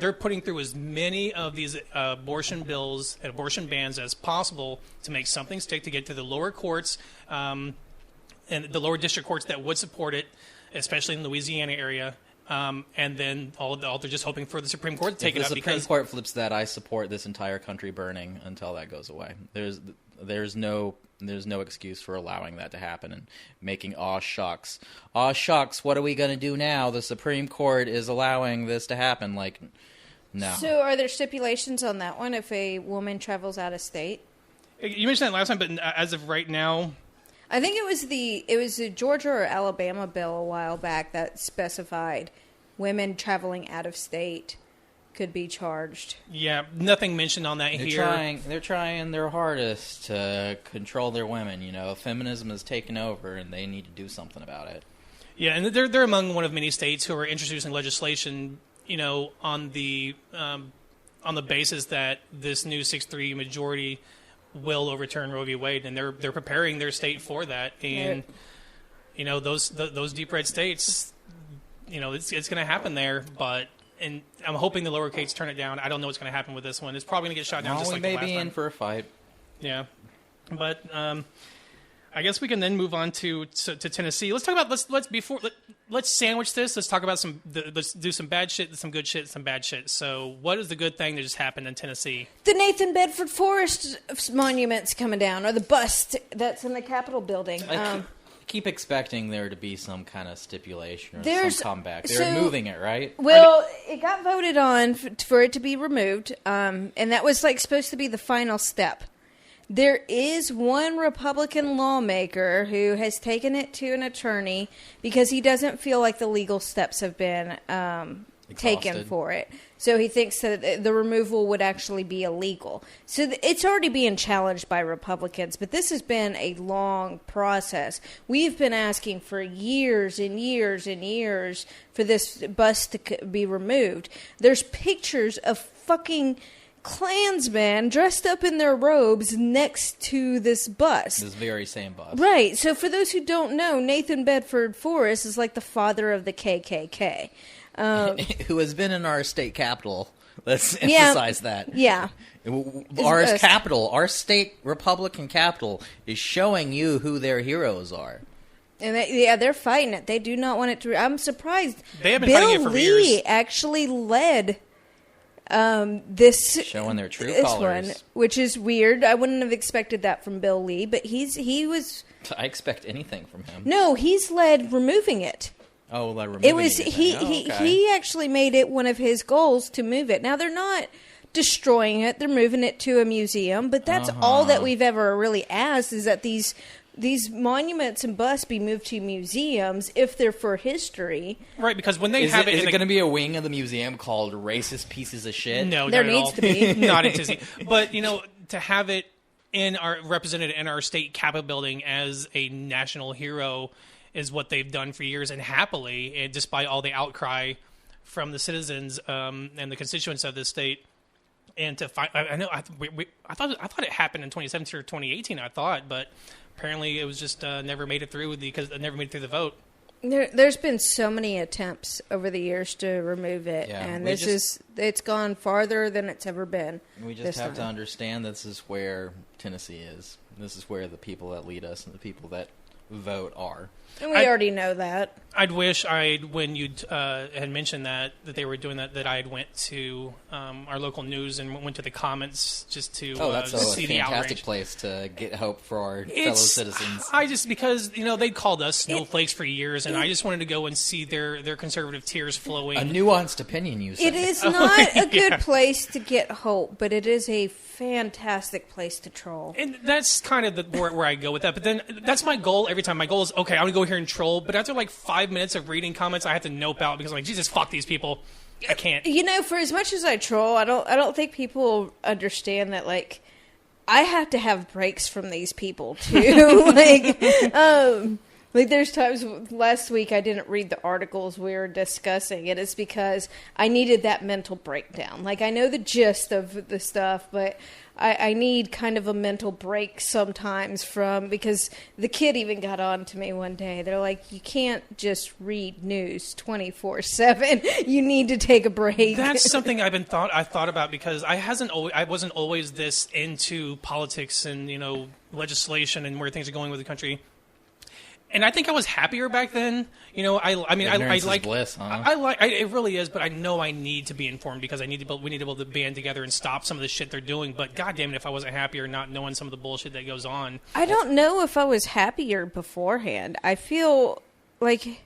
they're putting through as many of these abortion bills and abortion bans as possible to make something stick, to get to the lower courts and the lower district courts that would support it, especially in the Louisiana area. And then they're just hoping for the Supreme Court to take it up. If the Supreme Court flips that, I support this entire country burning until that goes away. There's no excuse for allowing that to happen and making aw shucks, what are we going to do now? The Supreme Court is allowing this to happen. Like, no. So are there stipulations on that one if a woman travels out of state? You mentioned that last time, but as of right now, I think it was the Georgia or Alabama bill a while back that specified women traveling out of state could be charged. Yeah, nothing mentioned on that here. They're trying their hardest to control their women. You know, feminism has taken over, and they need to do something about it. Yeah, and they're among one of many states who are introducing legislation, you know, on the basis that this new 6-3 majority will overturn Roe v. Wade, and they're preparing their state for that. And you know, those deep red states, you know, it's going to happen there, but. And I'm hoping the lower courts turn it down. I don't know what's going to happen with this one. It's probably going to get shot down just like the last time. We may be in for a fight. Yeah. But I guess we can then move on to Tennessee. Let's talk about let's sandwich this. Let's talk about let's do some bad shit, some good shit, some bad shit. So, what is the good thing that just happened in Tennessee? The Nathan Bedford Forrest monument's coming down, or the bust that's in the Capitol building. Keep expecting there to be some kind of stipulation or some comeback. They're moving it, right? Well, it got voted on for it to be removed, and that was supposed to be the final step. There is one Republican lawmaker who has taken it to an attorney because he doesn't feel like the legal steps have been taken for it. So he thinks that the removal would actually be illegal. So it's already being challenged by Republicans, but this has been a long process. We've been asking for years and years and years for this bust to be removed. There's pictures of fucking Klansmen dressed up in their robes next to this bust. This very same bust. Right. So for those who don't know, Nathan Bedford Forrest is like the father of the KKK. Who has been in our state capitol Let's emphasize that. Yeah. Our capital, our state Republican capital, is showing you who their heroes are. And they're fighting it. They do not want it to. I'm surprised. They have been fighting it Bill for Lee years. actually led this Showing their true this colors. one, which is weird. I wouldn't have expected that from Bill Lee, but he was. I expect anything from him. No, he's led removing it. Oh, like removing It was okay. he actually made it one of his goals to move it. Now they're not destroying it; they're moving it to a museum. But that's all that we've ever really asked, is that these monuments and busts be moved to museums if they're for history. Right, because when they Is have it in going to be a wing of the museum called "Racist Pieces of Shit"? No, There not needs at to be. all. Not in Disney. But to have it represented in our state Capitol building as a national hero is what they've done for years, and happily, and despite all the outcry from the citizens and the constituents of this state. And to find, I thought it happened in 2017 or 2018. I thought, but apparently it was just never made it through because it never made it through the vote. There's been so many attempts over the years to remove it, Yeah, and it's gone farther than it's ever been. We just have to understand this is where Tennessee is. This is where the people that lead us and the people that vote are. And we already know that. I'd wish when you had mentioned that they were doing that I had went to our local news and went to the comments just to That's a see the fantastic outrage. place to get hope for our fellow citizens. Because they'd called us snowflakes for years, and I just wanted to go and see their conservative tears flowing. A nuanced opinion, you say. It is not a good place to get hope, but it is a fantastic place to troll. And that's kind of where I go with that. But then that's my goal every time. My goal is, okay, I'm going to go here and troll. But after like 5 minutes of reading comments, I have to nope out because I'm like, Jesus, fuck these people. I can't. For as much as I troll, I don't think people understand that, like, I have to have breaks from these people too. Like there's times last week I didn't read the articles we were discussing, and it's because I needed that mental breakdown. Like, I know the gist of the stuff, but I need kind of a mental break sometimes because the kid even got on to me one day. They're like, you can't just read news 24/7. You need to take a break. That's something I thought about because I wasn't always this into politics and legislation and where things are going with the country. And I think I was happier back then. Ignorance is bliss, huh? It really is, but I know I need to be informed because we need to be able to band together and stop some of the shit they're doing. But goddamn it, if I wasn't happier not knowing some of the bullshit that goes on. I don't know if I was happier beforehand. I feel like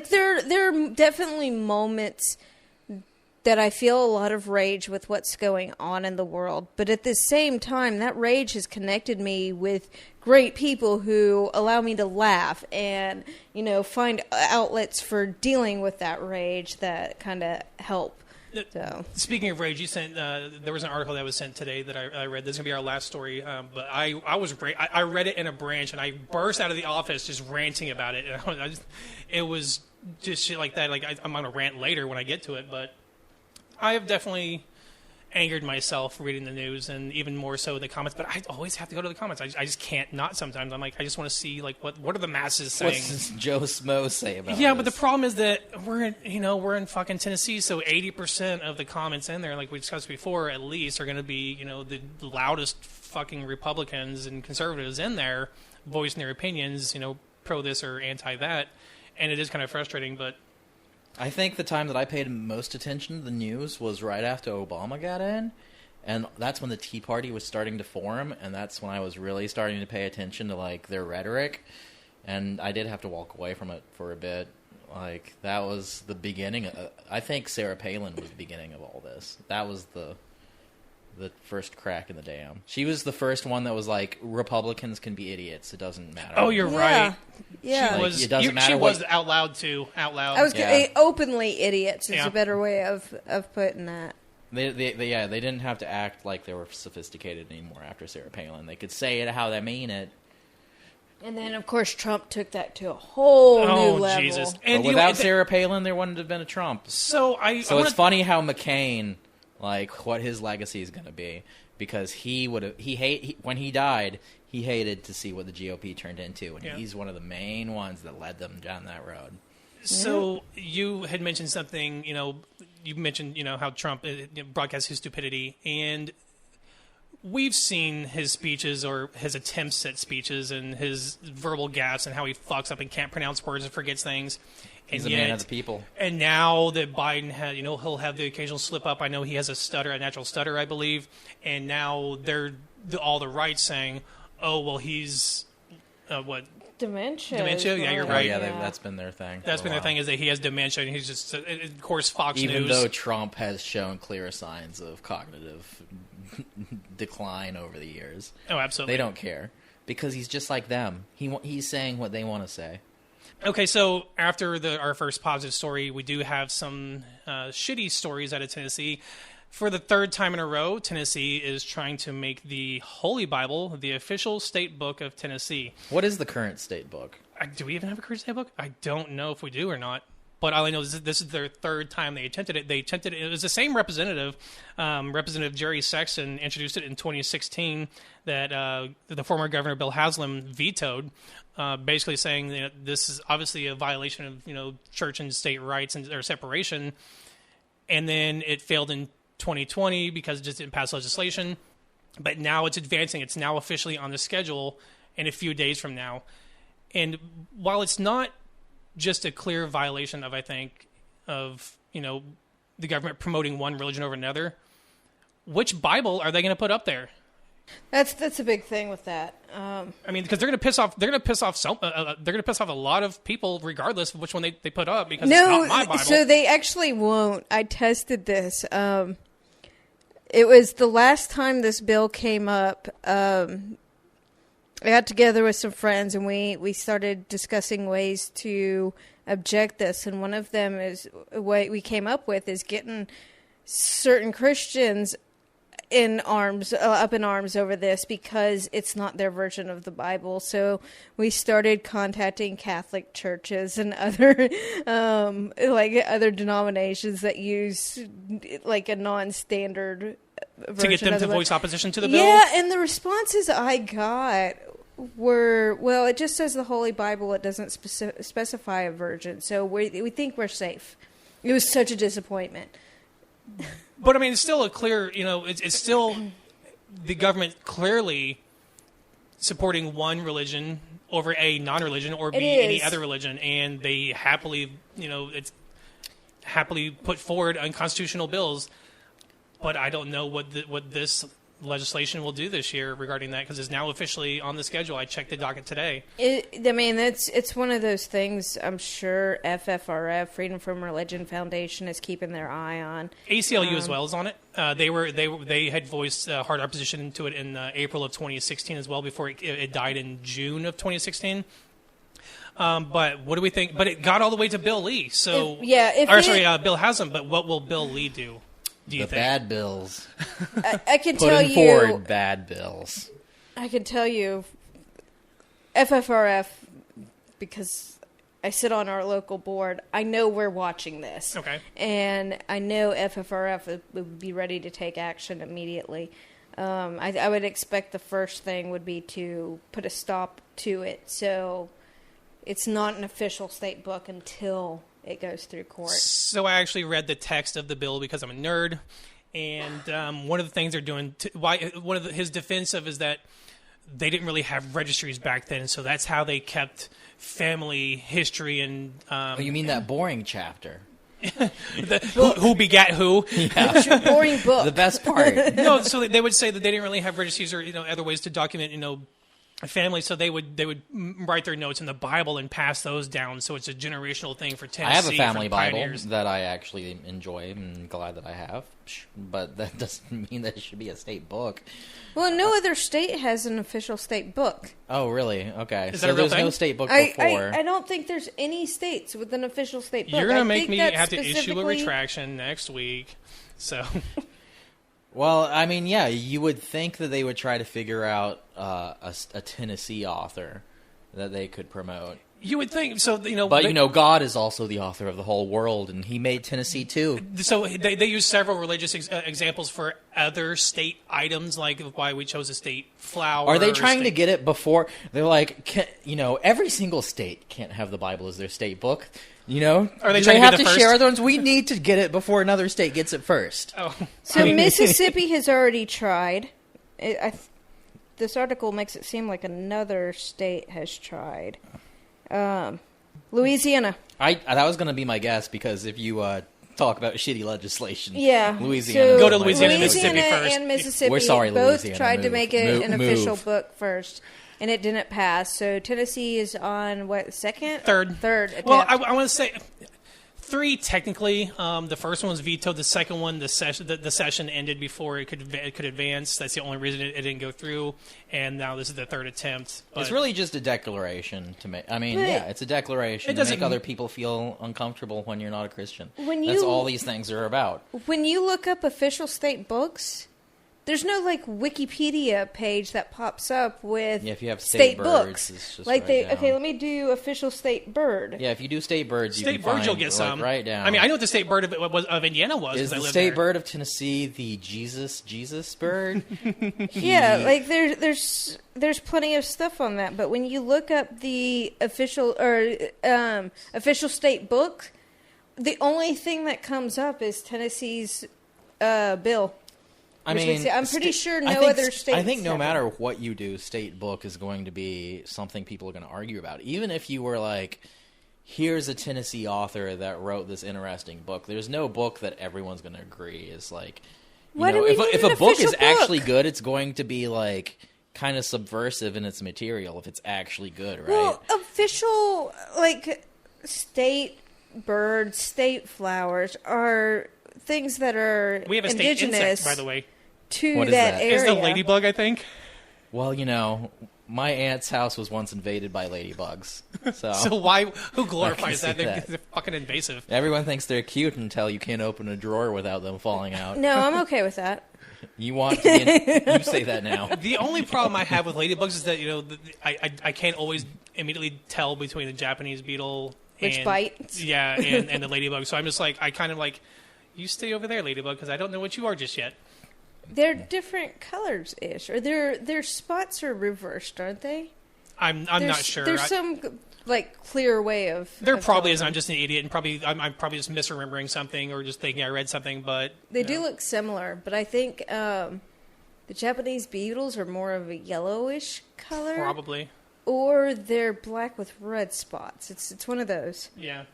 there are definitely moments that I feel a lot of rage with what's going on in the world. But at the same time, that rage has connected me with great people who allow me to laugh and, find outlets for dealing with that rage that kind of help. So. Speaking of rage, you sent there was an article that was sent today that I read. This is gonna be our last story, but I read it in a branch and I burst out of the office just ranting about it. And it was just shit like that. Like I'm gonna rant later when I get to it, but I have definitely angered myself reading the news and even more so the comments. But I always have to go to the comments. I just can't not sometimes. I'm like, I just want to see like what are the masses saying? What's this Joe Smo say about Yeah, this? but the problem is that we're in fucking Tennessee, so 80% of the comments in there, like we discussed before, at least, are going to be the loudest fucking Republicans and conservatives in there voicing their opinions, pro this or anti that, and it is kind of frustrating, but. I think the time that I paid most attention to the news was right after Obama got in, and that's when the Tea Party was starting to form, and that's when I was really starting to pay attention to like their rhetoric, and I did have to walk away from it for a bit. Like that was the beginning. I think Sarah Palin was the beginning of all this. That was the first crack in the dam. She was the first one that was like, Republicans can be idiots. It doesn't matter. Oh, you're right. Yeah. She was, it doesn't matter she what- was out loud, too. Out loud. I was openly idiots is Yeah. a better way of putting that. They didn't have to act like they were sophisticated anymore after Sarah Palin. They could say it how they mean it. And then, of course, Trump took that to a whole new level. Jesus. But And without Sarah Palin, there wouldn't have been a Trump. So it's funny how McCain, like, what his legacy is going to be, because when he died, he hated to see what the GOP turned into, and he's one of the main ones that led them down that road. So you had mentioned something, you mentioned, how Trump broadcasts his stupidity, and we've seen his speeches or his attempts at speeches and his verbal gaffes and how he fucks up and can't pronounce words and forgets things. He's a man of the people. And now that Biden had, he'll have the occasional slip up. I know he has a natural stutter, I believe. And now all the right saying, oh, well, he's, what? Dementia. Yeah, you're right. Yeah, that's been their thing. That's been their thing, is that he has dementia, and he's just, of course, Fox News. Even though Trump has shown clear signs of cognitive decline over the years. Oh, absolutely. They don't care, because he's just like them. He's saying what they want to say. Okay, so after our first positive story, we do have some shitty stories out of Tennessee. For the third time in a row, Tennessee is trying to make the Holy Bible the official state book of Tennessee. What is the current state book? Do we even have a current state book? I don't know if we do or not. But all I know is this is their third time they attempted it. It was the same representative, Representative Jerry Sexton, introduced it in 2016 that the former Governor Bill Haslam vetoed, basically saying that this is obviously a violation of church and state rights and their separation. And then it failed in 2020 because it just didn't pass legislation. But now it's advancing. It's now officially on the schedule in a few days from now. And while it's not just a clear violation of, I think, of, the government promoting one religion over another, which Bible are they going to put up there? That's a big thing with that. I mean, because they're going to piss off. They're going to piss off a lot of people, regardless of which one they put up. Because it's not my Bible. So they actually won't. I tested this. It was the last time this bill came up. I got together with some friends and we started discussing ways to object this. And one of them is what we came up with is getting certain Christians up in arms over this because it's not their version of the Bible. So we started contacting Catholic churches and other other denominations that use like a non-standard version to get them to voice opposition to the bill. Yeah, and the responses I got were, well, it just says the Holy Bible. It doesn't specify a version, so we think we're safe. It was such a disappointment. But I mean, it's still a clear, it's still the government clearly supporting one religion over a non-religion or any other religion, and they happily, it's happily put forward unconstitutional bills. But I don't know what this legislation will do this year regarding that, because it's now officially on the schedule. I checked the docket today. It's one of those things. I'm sure FFRF, Freedom from Religion Foundation, is keeping their eye on. ACLU as well is on it. They had voiced hard opposition to it in April of 2016 as well, before it died in June of 2016. But what do we think? But it got all the way to Bill Lee. So Bill Haslam. But what will Bill Lee do? Do you think? Bad bills. I can tell you. Putting forward bad bills. I can tell you, FFRF, because I sit on our local board, I know we're watching this. Okay. And I know FFRF would be ready to take action immediately. I would expect the first thing would be to put a stop to it, so it's not an official state book until it goes through court. So I actually read the text of the bill because I'm a nerd, and one of the things they're doing, his defense of is that they didn't really have registries back then, so that's how they kept family history and. You mean that boring chapter? Who begat who? Yeah. It's your boring book. The best part. No, so they would say that they didn't really have registries or other ways to document a family, so they would write their notes in the Bible and pass those down. So it's a generational thing for Tennessee. I have a family Bible pioneers. that I actually enjoy and glad that I have, but that doesn't mean that it should be a state book. Well, no other state has an official state book. Oh, really? Okay. Is that a real there's thing? No state book before. I don't think there's any states with an official state book. You're going to make me have to issue a retraction next week. So... Well, I mean, yeah, you would think that they would try to figure out a Tennessee author that they could promote. You would think so. But God is also the author of the whole world, and He made Tennessee too. So they use several religious examples for other state items, like why we chose a state flower. Are they trying to get it before? They're like, every single state can't have the Bible as their state book. Are they Do trying they to have be to the share first? other ones? We need to get it before another state gets it first. Oh, So Mississippi has already tried. This article makes it seem like another state has tried. Louisiana. That was going to be my guess, because if you talk about shitty legislation, Yeah. Louisiana. So Go to Louisiana and Louisiana Mississippi first. and Mississippi We're sorry, both Louisiana. tried to Move. make it an Move. official book first, and it didn't pass. So Tennessee is on, second? Third. Third attempt. Well, I want to say 3 technically. The first one was vetoed. The second one, the session ended before it could advance. That's the only reason it didn't go through. And now this is the third attempt. But It's really just a declaration to make. It's a declaration It to doesn't- make other people feel uncomfortable when you're not a Christian. When That's you- all these things are about. when you look up official state books, there's no Wikipedia page that pops up with Yeah, if you have state birds, books. it's just Like right down. let me do official state bird. Yeah, if you do state birds, state you'd be bird, fine. you'll get some. Right down. I mean, I know what the state bird of Indiana was. Is 'cause I the lived state there. bird of Tennessee the Jesus bird? Yeah, there's plenty of stuff on that, but when you look up the official state book, the only thing that comes up is Tennessee's bill. I Which mean, makes it- I'm pretty sure I no think- other states I think no have matter what you do, state book is going to be something people are going to argue about. Even if you were like, here's a Tennessee author that wrote this interesting book, there's no book that everyone's going to agree is like. Why do we need if an a book official is actually book? good, it's going to be like kind of subversive in its material if it's actually good, right? Well, official state birds, state flowers are things that are We have a state indigenous insect, by the way. to What is that that? area. It's the ladybug, I think. Well, my aunt's house was once invaded by ladybugs. So, So who glorifies I that? can see They're, that. they're fucking invasive. everyone thinks they're cute until you can't open a drawer without them falling out. No, I'm okay with that. You want to be you say that now. The only problem I have with ladybugs is that I can't always immediately tell between the Japanese beetle Which and, bites. yeah, and the ladybug. So I'm just like, I kind of like, you stay over there, ladybug, because I don't know what you are just yet. They're different colors ish, or their spots are reversed, aren't they? I'm not sure. There's some clear way of. There of probably telling is. them. I'm just an idiot, and I'm probably just misremembering something or just thinking I read something. But They do look similar, but I think the Japanese beetles are more of a yellowish color, probably, or they're black with red spots. It's one of those. yeah.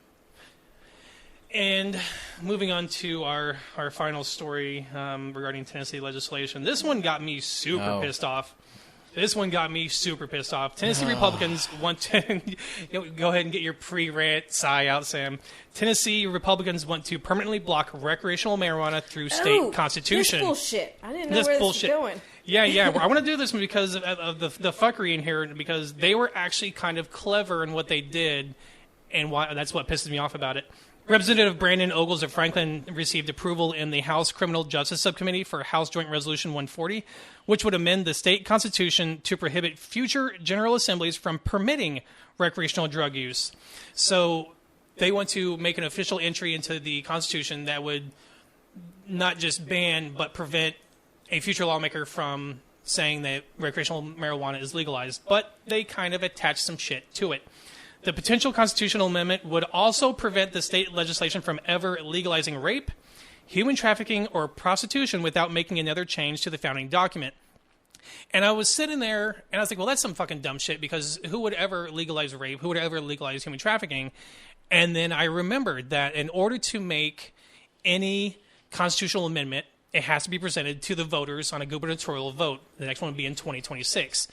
And moving on to our final story regarding Tennessee legislation. This one got me super pissed off. Tennessee Republicans want to go ahead and get your pre-rant sigh out, Sam. Tennessee Republicans want to permanently block recreational marijuana through state constitution. This bullshit. I didn't know This where bullshit. this was going. Yeah. I want to do this one because of the fuckery in here, because they were actually kind of clever in what they did, and that's what pisses me off about it. Representative Brandon Ogles of Franklin received approval in the House Criminal Justice Subcommittee for House Joint Resolution 140, which would amend the state constitution to prohibit future General Assemblies from permitting recreational drug use. So they want to make an official entry into the Constitution that would not just ban, but prevent a future lawmaker from saying that recreational marijuana is legalized. But they kind of attach some shit to it. The potential constitutional amendment would also prevent the state legislation from ever legalizing rape, human trafficking, or prostitution without making another change to the founding document. And I was sitting there, and I was like, well, that's some fucking dumb shit, because who would ever legalize rape? Who would ever legalize human trafficking? And then I remembered that in order to make any constitutional amendment, it has to be presented to the voters on a gubernatorial vote. The next one would be in 2026.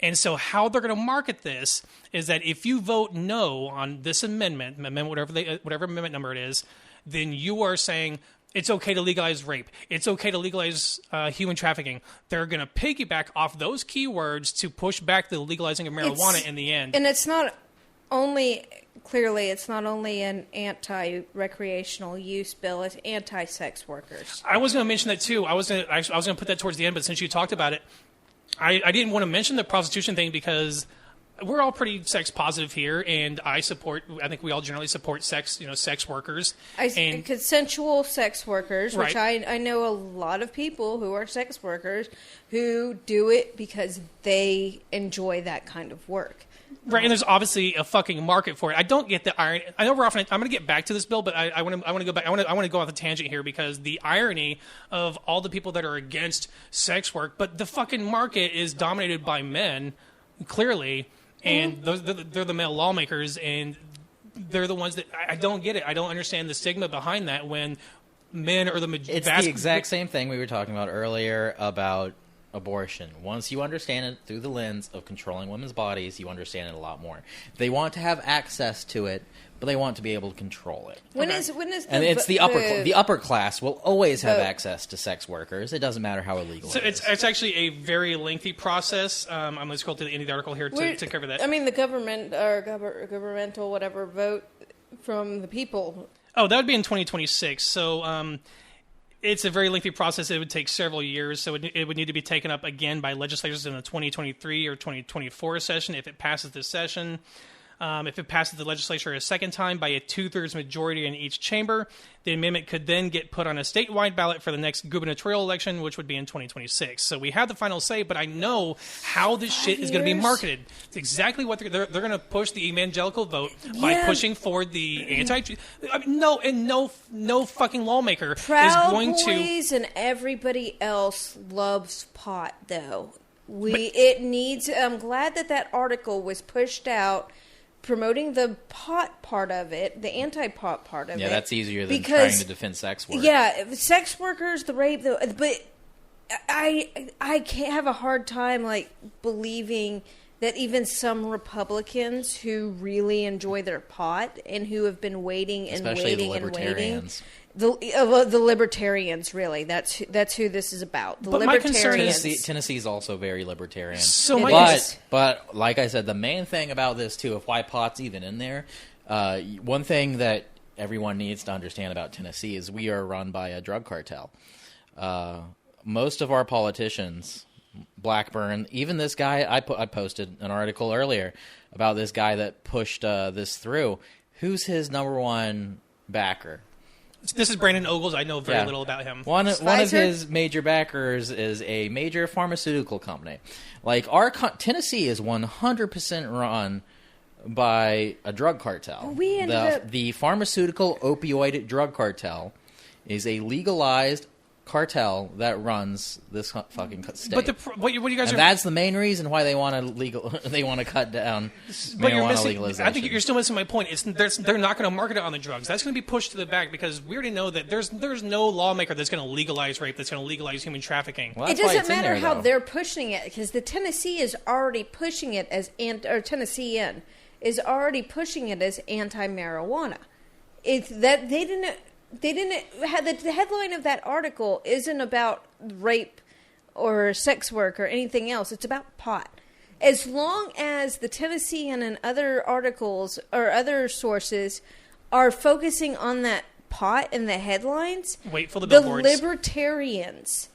And so how they're going to market this is that if you vote no on this amendment, whatever amendment number it is, then you are saying it's okay to legalize rape. It's okay to legalize human trafficking. They're going to piggyback off those keywords to push back the legalizing of marijuana in the end. And it's not only an anti-recreational use bill, it's anti-sex workers. I was going to mention that too. I was going to put that towards the end, but since you talked about it, I didn't want to mention the prostitution thing because we're all pretty sex positive here, and I think we all generally support sex workers. And consensual sex workers, which Right. I know a lot of people who are sex workers who do it because they enjoy that kind of work. Right, and there's obviously a fucking market for it. I don't get the irony. I know I'm going to get back to this, Bill, but I want to go back. I want to go off the tangent here because the irony of all the people that are against sex work, but the fucking market is dominated by men, clearly, and they're the male lawmakers, and they're the ones that I don't get it. I don't understand the stigma behind that when men are the It's the exact same thing we were talking about earlier about abortion. Once you understand it through the lens of controlling women's bodies, you understand it a lot more. They want to have access to it, but they want to be able to control it. When is And it's the upper class will always have access to sex workers. It doesn't matter how illegal So it is. it's actually a very lengthy process. I'm going to scroll to the end of the article here to cover that. I mean, the government or governmental whatever vote from the people. Oh, that would be in 2026. So it's a very lengthy process. It would take several years. So it would need to be taken up again by legislators in the 2023 or 2024 session if it passes this session. If it passes the legislature a second time by a 2/3 majority in each chamber, the amendment could then get put on a statewide ballot for the next gubernatorial election, which would be in 2026. So we have the final say, but I know how this shit is going to be marketed. It's exactly what they're going to push the evangelical vote by pushing forward the no fucking lawmaker Proud is going Boys and everybody else loves pot, though. I'm glad that article was pushed out, promoting the pot part of it, the anti-pot part of it. Yeah, that's easier than trying to defend sex work. Yeah, sex workers, the rape, but I can't have a hard time believing that even some Republicans who really enjoy their pot and who have been waiting and Especially waiting the and waiting. libertarians. The libertarians, really. That's who this is about. The But my concern libertarians. Tennessee is also very libertarian. So But like I said, the main thing about this too, of why pot's even in there, one thing that everyone needs to understand about Tennessee is we are run by a drug cartel. Most of our politicians, Blackburn, even this guy, I posted an article earlier about this guy that pushed this through. Who's his number one backer? This is Brandon Ogles. I know very little about him. One of his major backers is a major pharmaceutical company. Tennessee is 100% run by a drug cartel. The pharmaceutical opioid drug cartel is a legalized cartel that runs this fucking state. But what you guys and are... that's the main reason why they want to cut down marijuana legalization. I think you're still missing my point. They're not going to market it on the drugs. That's going to be pushed to the back because we already know that there's no lawmaker that's going to legalize rape, that's going to legalize human trafficking. Well, it doesn't matter how they're pushing it because the Tennessee is already pushing it as Tennessean is already pushing it as anti-marijuana. It's that they didn't have the headline of that article isn't about rape or sex work or anything else. It's about pot. As long as the Tennessean and other articles or other sources are focusing on that pot in the headlines, wait for the billboards. The libertarians.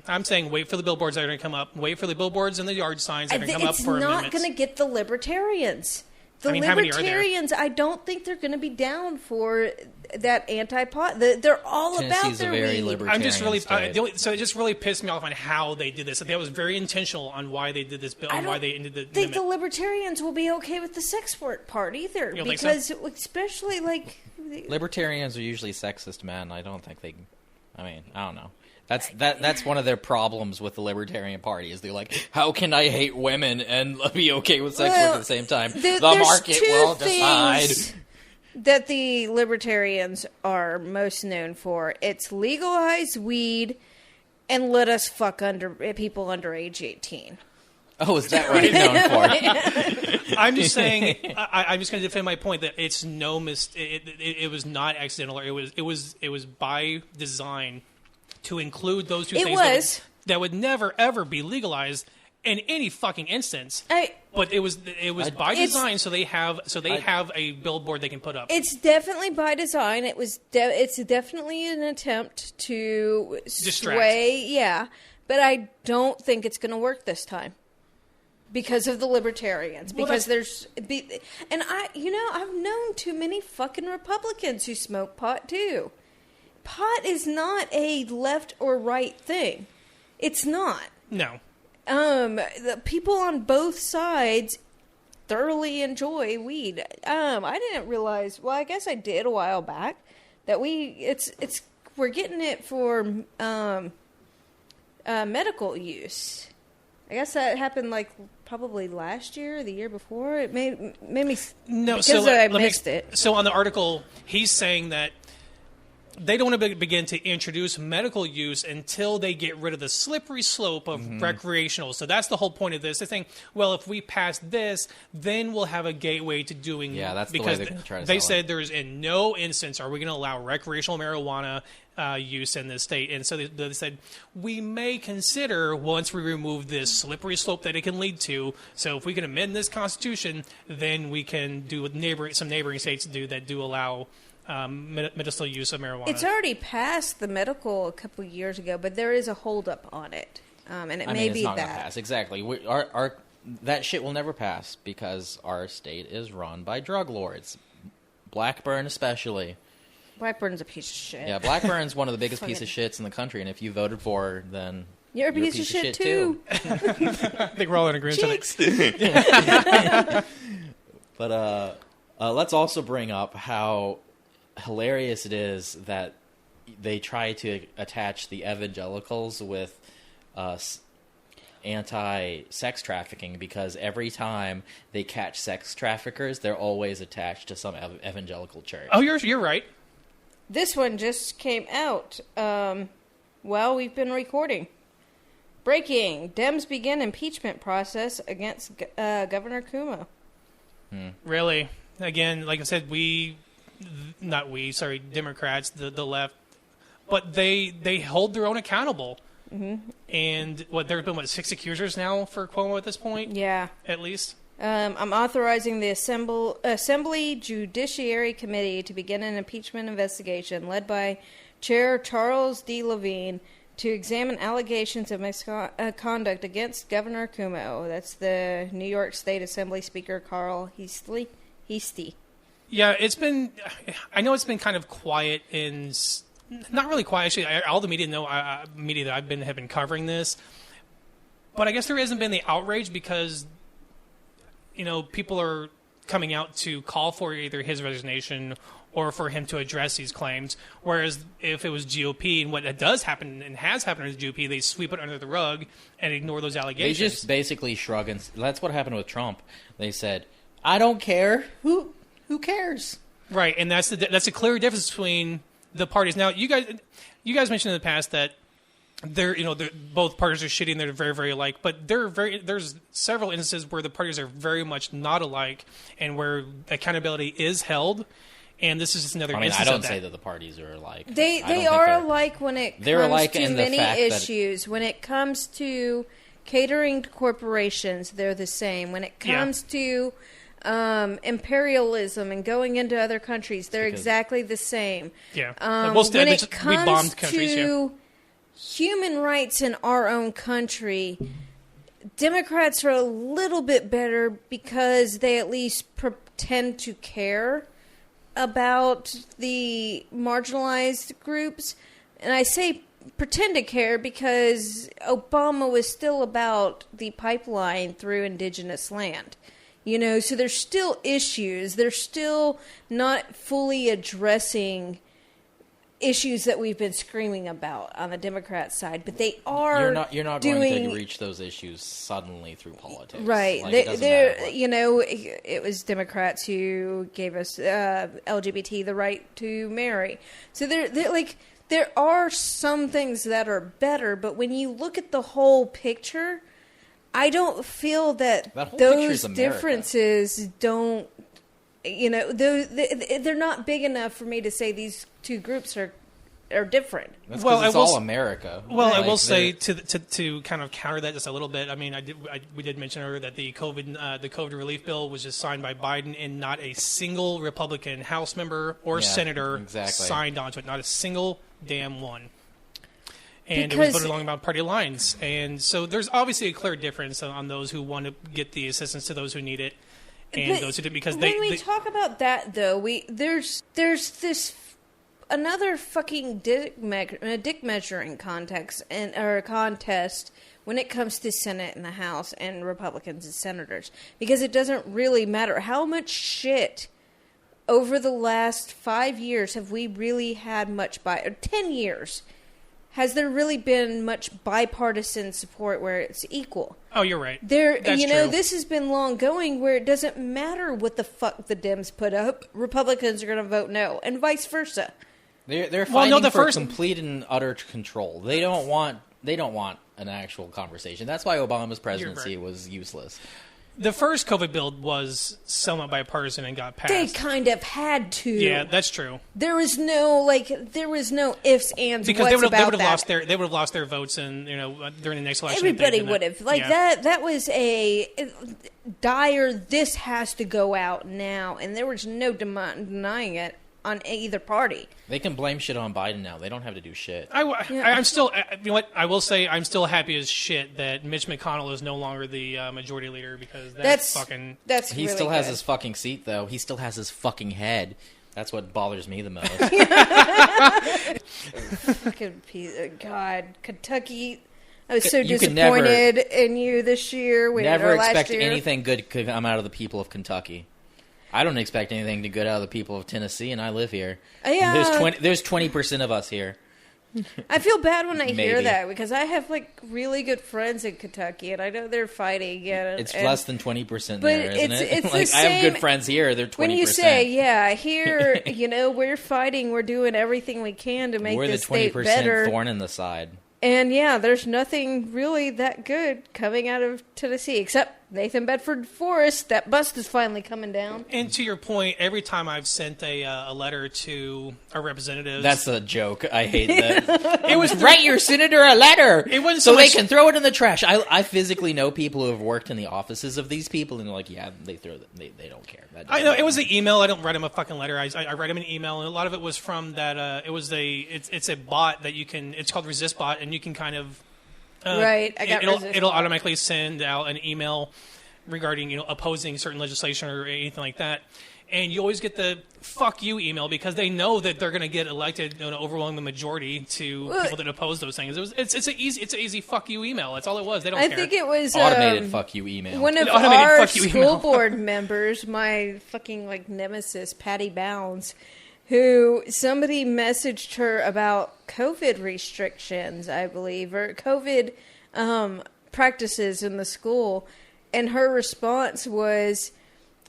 I'm saying wait for the billboards that are going to come up. Wait for the billboards and the yard signs that are going to come up for amendments. It's not going to get the libertarians. The libertarians, I don't think they're going to be down for that anti-pot. They're all Tennessee's about their a very weed. libertarian I'm just really state. so it just really pissed me off on how they did this. That was very intentional on why they did this bill and why they ended the I think the amendment. libertarians will be okay with the sex work part either, You don't think because so? especially Libertarians are usually sexist men. I don't think they. I mean, I don't know. That's one of their problems with the Libertarian Party is they're like, how can I hate women and be okay with sex work at the same time? The market will decide. That the libertarians are most known for. It's legalize weed and let us fuck people under age 18. Oh, is that what you're known for? I'm just saying. I'm just going to defend my point that it's no mistake. It was not accidental. Or it was by design to include those two things that would never ever be legalized in any fucking instance. But it was by design, so they have a billboard they can put up. It's definitely by design. It's definitely an attempt to Distract. sway. Yeah, but I don't think it's going to work this time. because of the libertarians. Well, Because and I've known too many fucking Republicans who smoke pot too. Pot is not a left or right thing. It's not. No. The people on both sides thoroughly enjoy weed. I didn't realize. Well, I guess I did a while back that we're getting it for medical use. I guess that happened like probably last year or the year before. It made me no. because So I missed it. So on the article, he's saying that they don't want to begin to introduce medical use until they get rid of the slippery slope of recreational. So that's the whole point of this. They're saying, well, if we pass this, then we'll have a gateway to doing. Yeah, that's the way because they're going to try to they sell said it. there's in no instance are we going to allow recreational marijuana use in this state. And so they said, we may consider once we remove this slippery slope that it can lead to. So if we can amend this Constitution, then we can do what some neighboring states do allow medicinal use of marijuana. It's already passed the medical a couple of years ago, but there is a holdup on it, and it may be it's not that. gonna pass. Exactly. That shit will never pass because our state is run by drug lords. Blackburn especially. Blackburn's a piece of shit. Yeah, Blackburn's one of the biggest piece of shits in the country, and if you voted for her, then You're a piece of shit too. I think we're all in agreement on Cheeks. it. But let's also bring up how hilarious it is that they try to attach the evangelicals with anti-sex trafficking, because every time they catch sex traffickers, they're always attached to some evangelical church. Oh, you're right. This one just came out while we've been recording. Breaking. Dems begin impeachment process against Governor Cuomo. Really. Again, like I said, Democrats, the left, but they hold their own accountable. Mm-hmm. And there have been 6 accusers now for Cuomo at this point? Yeah. At least? I'm authorizing the Assembly Judiciary Committee to begin an impeachment investigation led by Chair Charles D. Levine to examine allegations of misconduct against Governor Cuomo. That's the New York State Assembly Speaker Carl Heastie. Yeah, I know it's been kind of quiet not really quiet, actually. All the media that have been covering this. But I guess there hasn't been the outrage because, people are coming out to call for either his resignation or for him to address these claims. Whereas if it was GOP, and what does happen and has happened with GOP, they sweep it under the rug and ignore those allegations. They just basically shrug, and that's what happened with Trump. They said, I don't care. Who cares? Right, and that's a clear difference between the parties. Now, you guys mentioned in the past that both parties are shitty and they're very, very alike, but there's several instances where the parties are very much not alike and where accountability is held. And this is just another instance of that. I don't say that the parties are alike. They are alike when it comes to many issues. When it comes to catering to corporations, they're the same. When it comes to imperialism and going into other countries, they're exactly the same. Yeah. When it comes to human rights in our own country, Democrats are a little bit better because they at least pretend to care about the marginalized groups. And I say pretend to care because Obama was still about the pipeline through indigenous land. So there's still issues. They're still not fully addressing issues that we've been screaming about on the Democrat side, but they are. You're not going to reach those issues suddenly through politics, right? It was Democrats who gave us LGBT the right to marry. So there are some things that are better, but when you look at the whole picture, I don't feel that those differences don't. They're not big enough for me to say these two groups are different. That's it's all America. Well, I will say to kind of counter that just a little bit. I mean, we did mention earlier that the COVID relief bill was just signed by Biden, and not a single Republican House member or senator signed onto it. Not a single damn one. And it was voted along about party lines. And so there's obviously a clear difference on those who want to get the assistance to those who need it and those who do, because when we talk about that, though, there's this another fucking dick measuring contest when it comes to Senate and the House and Republicans and senators, because it doesn't really matter how much shit over the last 5 years have we really had much 10 years. Has there really been much bipartisan support where it's equal? Oh, you're right. That's true. This has been long going where it doesn't matter what the fuck the Dems put up. Republicans are going to vote no, and vice versa. They're fighting for complete and utter control. They don't want an actual conversation. That's why Obama's presidency was useless. The first COVID bill was somewhat bipartisan and got passed. They kind of had to. Yeah, that's true. There was no ifs, ands, because whats they would about have that. They would have lost their votes, and during the next election. Everybody would have that was a dire. This has to go out now, and there was no denying it on either party. They can blame shit on Biden now. They don't have to do shit. I'm still, you know what? I will say I'm still happy as shit that Mitch McConnell is no longer the majority leader, because that's fucking. He really still has good. his fucking seat, though. He still has his fucking head. That's what bothers me the most. Fucking piece of God, Kentucky. I was so disappointed in you this year. Never expect anything good to come out of the people of Kentucky. I don't expect anything good out of the people of Tennessee, and I live here. There's 20% of us here. I feel bad when I hear that, because I have really good friends in Kentucky, and I know they're fighting. It's less than 20% but there, isn't it? It's I have good friends here. They're 20%. When you say, here, we're fighting, we're doing everything we can to make this state better. We're the 20% thorn in the side. And there's nothing really that good coming out of Tennessee, except Nathan Bedford Forrest. That bust is finally coming down. And to your point, every time I've sent a letter to our representatives... That's a joke. I hate that. It was write your senator a letter it wasn't so they can throw it in the trash. I physically know people who have worked in the offices of these people, and they're like, they don't care. I know, it was an email. I don't write them a fucking letter. I write them an email, and a lot of it was from that... it's a bot that you can... It's called Resist Bot, and you can kind of... right, it'll automatically send out an email regarding opposing certain legislation or anything like that, and you always get the "fuck you" email, because they know that they're going to get elected, overwhelming the majority to people that oppose those things. It's an easy "fuck you" email. That's all it was. They don't care. I think it was automated "fuck you" email. One of our school board members, my fucking nemesis, Patty Bounds, who somebody messaged her about COVID restrictions, I believe, or COVID practices in the school, and her response was,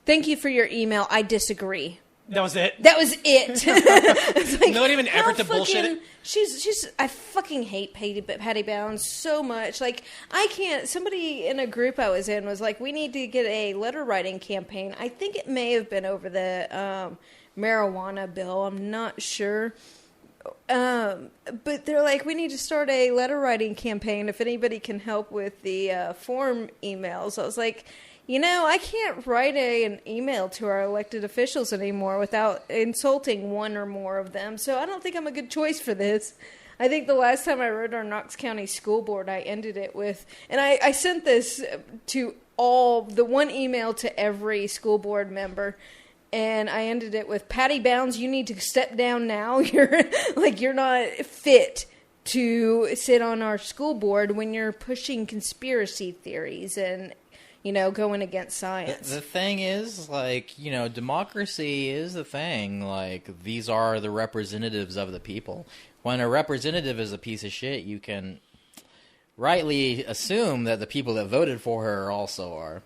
"Thank you for your email. I disagree." That was it? That was it. It's not even effort to bullshit it? I fucking hate Patty Bounds so much. I can't... Somebody in a group I was in was like, we need to get a letter writing campaign. I think it may have been over the marijuana bill. I'm not sure. But they're like, we need to start a letter writing campaign if anybody can help with the form emails. I was like, I can't write an email to our elected officials anymore without insulting one or more of them. So I don't think I'm a good choice for this. I think the last time I wrote our Knox County School Board, I ended it with, and I sent this to the one email to every school board member. And I ended it with, Patty Bounds, you need to step down now. You're not fit to sit on our school board when you're pushing conspiracy theories and, going against science. The thing is, democracy is the thing. These are the representatives of the people. When a representative is a piece of shit, you can rightly assume that the people that voted for her also are.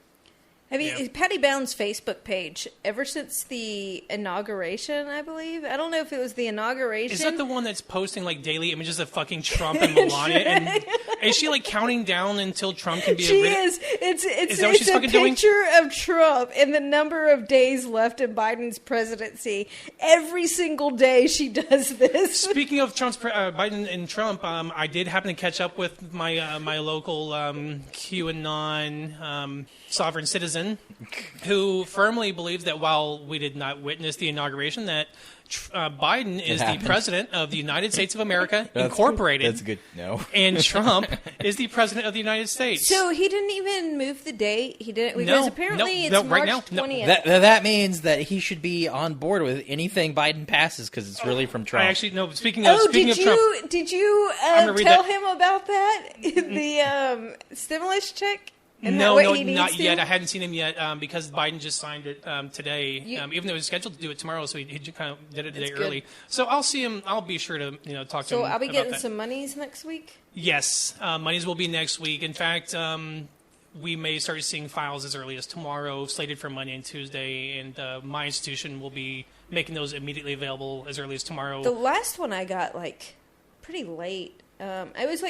Patty Bounds' Facebook page, ever since the inauguration, I believe. I don't know if it was the inauguration. Is that the one that's posting daily images of fucking Trump and Melania? And is she counting down until Trump can be? She is. It's a picture of Trump and the number of days left in Biden's presidency. Every single day she does this. Speaking of Biden and Trump, I did happen to catch up with my my local QAnon sovereign citizen, who firmly believes that while we did not witness the inauguration, that Biden is the happened. president of the United States of America, Incorporated. That's good. No. And Trump is the president of the United States. So he didn't even move the date. He didn't because apparently it's right March now, 20th. That means that he should be on board with anything Biden passes because it's really from Trump. I actually no. Speaking of Trump, Did you tell him about that? The stimulus check? Isn't that No, what he needs not to? yet. I hadn't seen him yet because Biden just signed it today. Even though he was scheduled to do it tomorrow, so he kind of did it a day That's early. good. So I'll see him. I'll be sure to talk to him. So I'll be about getting that. some monies next week? Yes, monies will be next week. In fact, we may start seeing files as early as tomorrow, slated for Monday and Tuesday, and my institution will be making those immediately available as early as tomorrow. The last one I got, pretty late. It was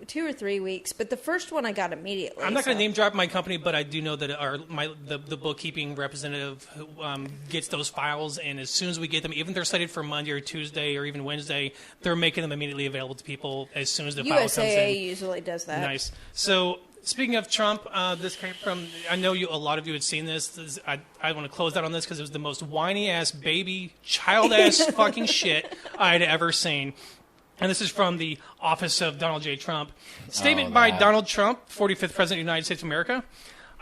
2 or 3 weeks, but the first one I got immediately. I'm not going to name drop my company, but I do know that the bookkeeping representative gets those files, and as soon as we get them, even if they're slated for Monday or Tuesday or even Wednesday, they're making them immediately available to people as soon as the file comes in. USAA usually does that. Nice. So speaking of Trump, this came from. I know a lot of you had seen this. I want to close out on this because it was the most whiny ass baby child ass fucking shit I had ever seen. And this is from the office of Donald J. Trump. Statement by Donald Trump, 45th President of the United States of America.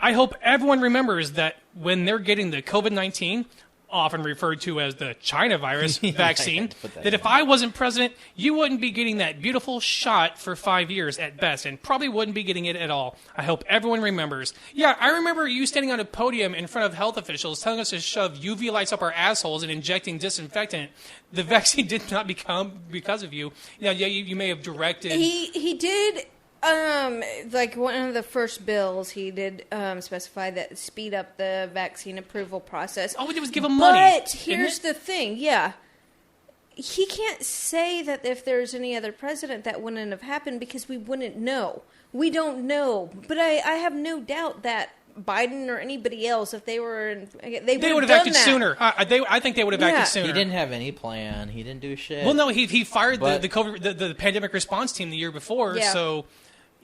I hope everyone remembers that when they're getting the COVID-19, often referred to as the China virus vaccine, that if I wasn't president, you wouldn't be getting that beautiful shot for 5 years at best, and probably wouldn't be getting it at all. I hope everyone remembers. Yeah, I remember you standing on a podium in front of health officials telling us to shove UV lights up our assholes and injecting disinfectant. The vaccine did not become because of you. Now, yeah, you may have directed. He did. One of the first bills, he did specify that speed up the vaccine approval process. All we did was give him money. But here's the thing, he can't say that if there's any other president that wouldn't have happened because we wouldn't know. We don't know. But I have no doubt that Biden or anybody else, if they were, they would have acted that sooner. I think they would have acted sooner. He didn't have any plan. He didn't do shit. Well, no, he fired the COVID, the pandemic response team the year before. Yeah. So,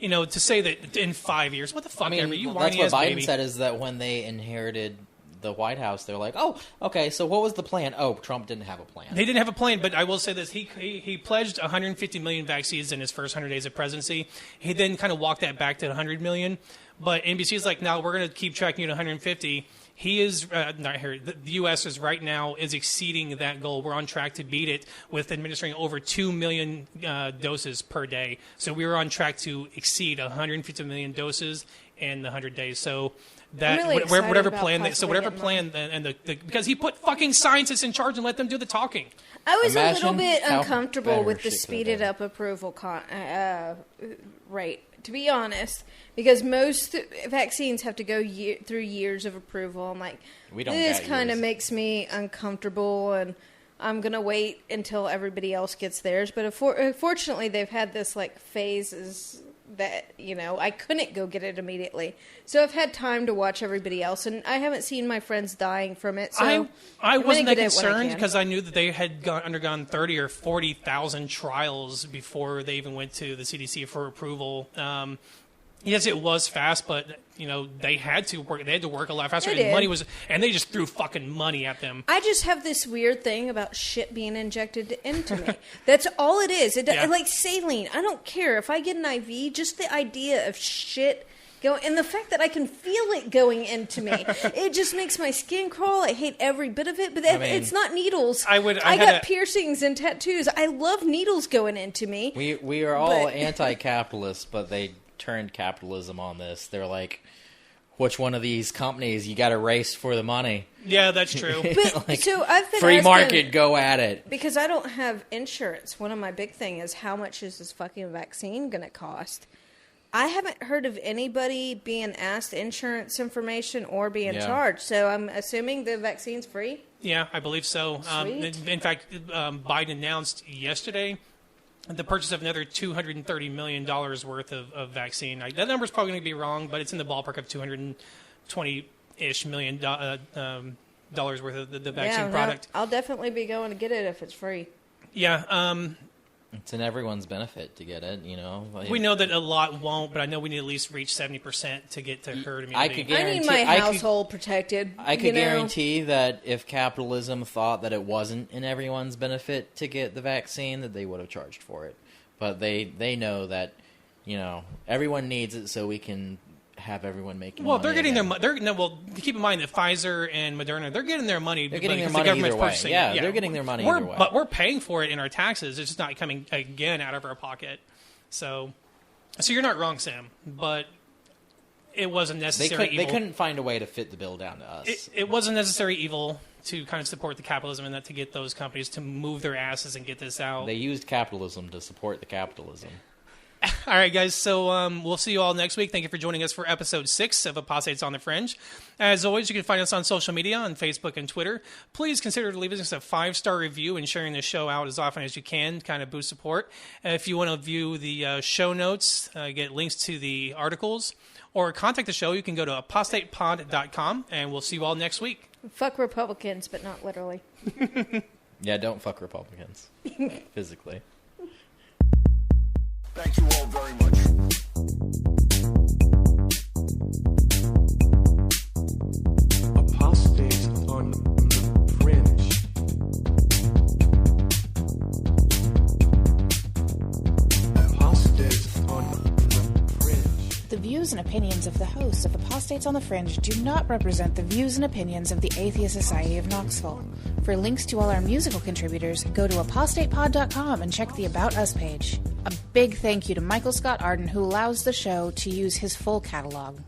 to say that in 5 years, what the fuck? I mean, you that's what Biden baby. said is that when they inherited the White House, they're like, oh, okay, so what was the plan? Oh, Trump didn't have a plan. They didn't have a plan, but I will say this. He pledged 150 million vaccines in his first 100 days of presidency. He then kind of walked that back to 100 million. But NBC is like, no, we're going to keep tracking you to 150. He is not here. The U.S. is right now is exceeding that goal. We're on track to beat it with administering over 2 million doses per day. So we were on track to exceed 150 million doses in the 100 days. So that I'm really whatever excited plan, about whatever possibly plan, and because he put fucking scientists in charge and let them do the talking. I was a little Imagine bit how uncomfortable better with the shit could've speeded been. up approval rate, to be honest, because most vaccines have to go through years of approval. I'm like, We don't this get kind of yours. makes me uncomfortable, and I'm going to wait until everybody else gets theirs. But fortunately, they've had this phases that, I couldn't go get it immediately. So I've had time to watch everybody else, and I haven't seen my friends dying from it. So I wasn't that get it when I concerned can. because I knew that they had undergone 30 or 40,000 trials before they even went to the CDC for approval. Yes, it was fast, but they had to work. They had to work a lot faster. They did. And they just threw fucking money at them. I just have this weird thing about shit being injected into me. That's all it is. Like saline. I don't care if I get an IV. Just the idea of shit going, and the fact that I can feel it going into me, it just makes my skin crawl. I hate every bit of it. But it's not needles. I got piercings and tattoos. I love needles going into me. We are all anti-capitalist, but they turned capitalism on this. They're like, which one of these companies you got to race for the money? Yeah, that's true. But so I've been free asking, market, go at it. because I don't have insurance. One of my big thing is how much is this fucking vaccine going to cost? I haven't heard of anybody being asked insurance information or being charged. So I'm assuming the vaccine's free. Yeah, I believe so. In fact, Biden announced yesterday the purchase of another $230 million worth of vaccine. That number's probably going to be wrong, but it's in the ballpark of $220-ish million dollars worth of the vaccine product. I'll definitely be going to get it if it's free. Yeah. It's in everyone's benefit to get it, you know. Like, we know that a lot won't, but I know we need to at least reach 70% to get to herd immunity. I need my household protected. I could guarantee that if capitalism thought that it wasn't in everyone's benefit to get the vaccine, that they would have charged for it. But they know that, you know, everyone needs it, so we can have everyone making money. They're getting their money. Keep in mind that Pfizer and Moderna, they're getting their money. They're getting their money either way. Yeah, they're getting their money either way. But we're paying for it in our taxes. It's just not coming, again, out of our pocket. So you're not wrong, Sam, but it wasn't necessary evil. They couldn't find a way to fit the bill down to us. It wasn't necessary evil to kind of support the capitalism and that to get those companies to move their asses and get this out. They used capitalism to support the capitalism. All right, guys, so we'll see you all next week. Thank you for joining us for episode 6 of Apostates on the Fringe. As always, you can find us on social media, on Facebook and Twitter. Please consider leaving us a 5-star review and sharing the show out as often as you can, kind of boost support. If you want to view the show notes, get links to the articles, or contact the show, you can go to apostatepod.com, and we'll see you all next week. Fuck Republicans, but not literally. Yeah, don't fuck Republicans. Physically. Thank you all very much. Apostates on the Fringe. Apostates on the Fringe. The views and opinions of the hosts of Apostates on the Fringe do not represent the views and opinions of the Atheist Society of Knoxville. For links to all our musical contributors, go to apostatepod.com and check the About Us page. A big thank you to Michael Scott Arden, who allows the show to use his full catalog.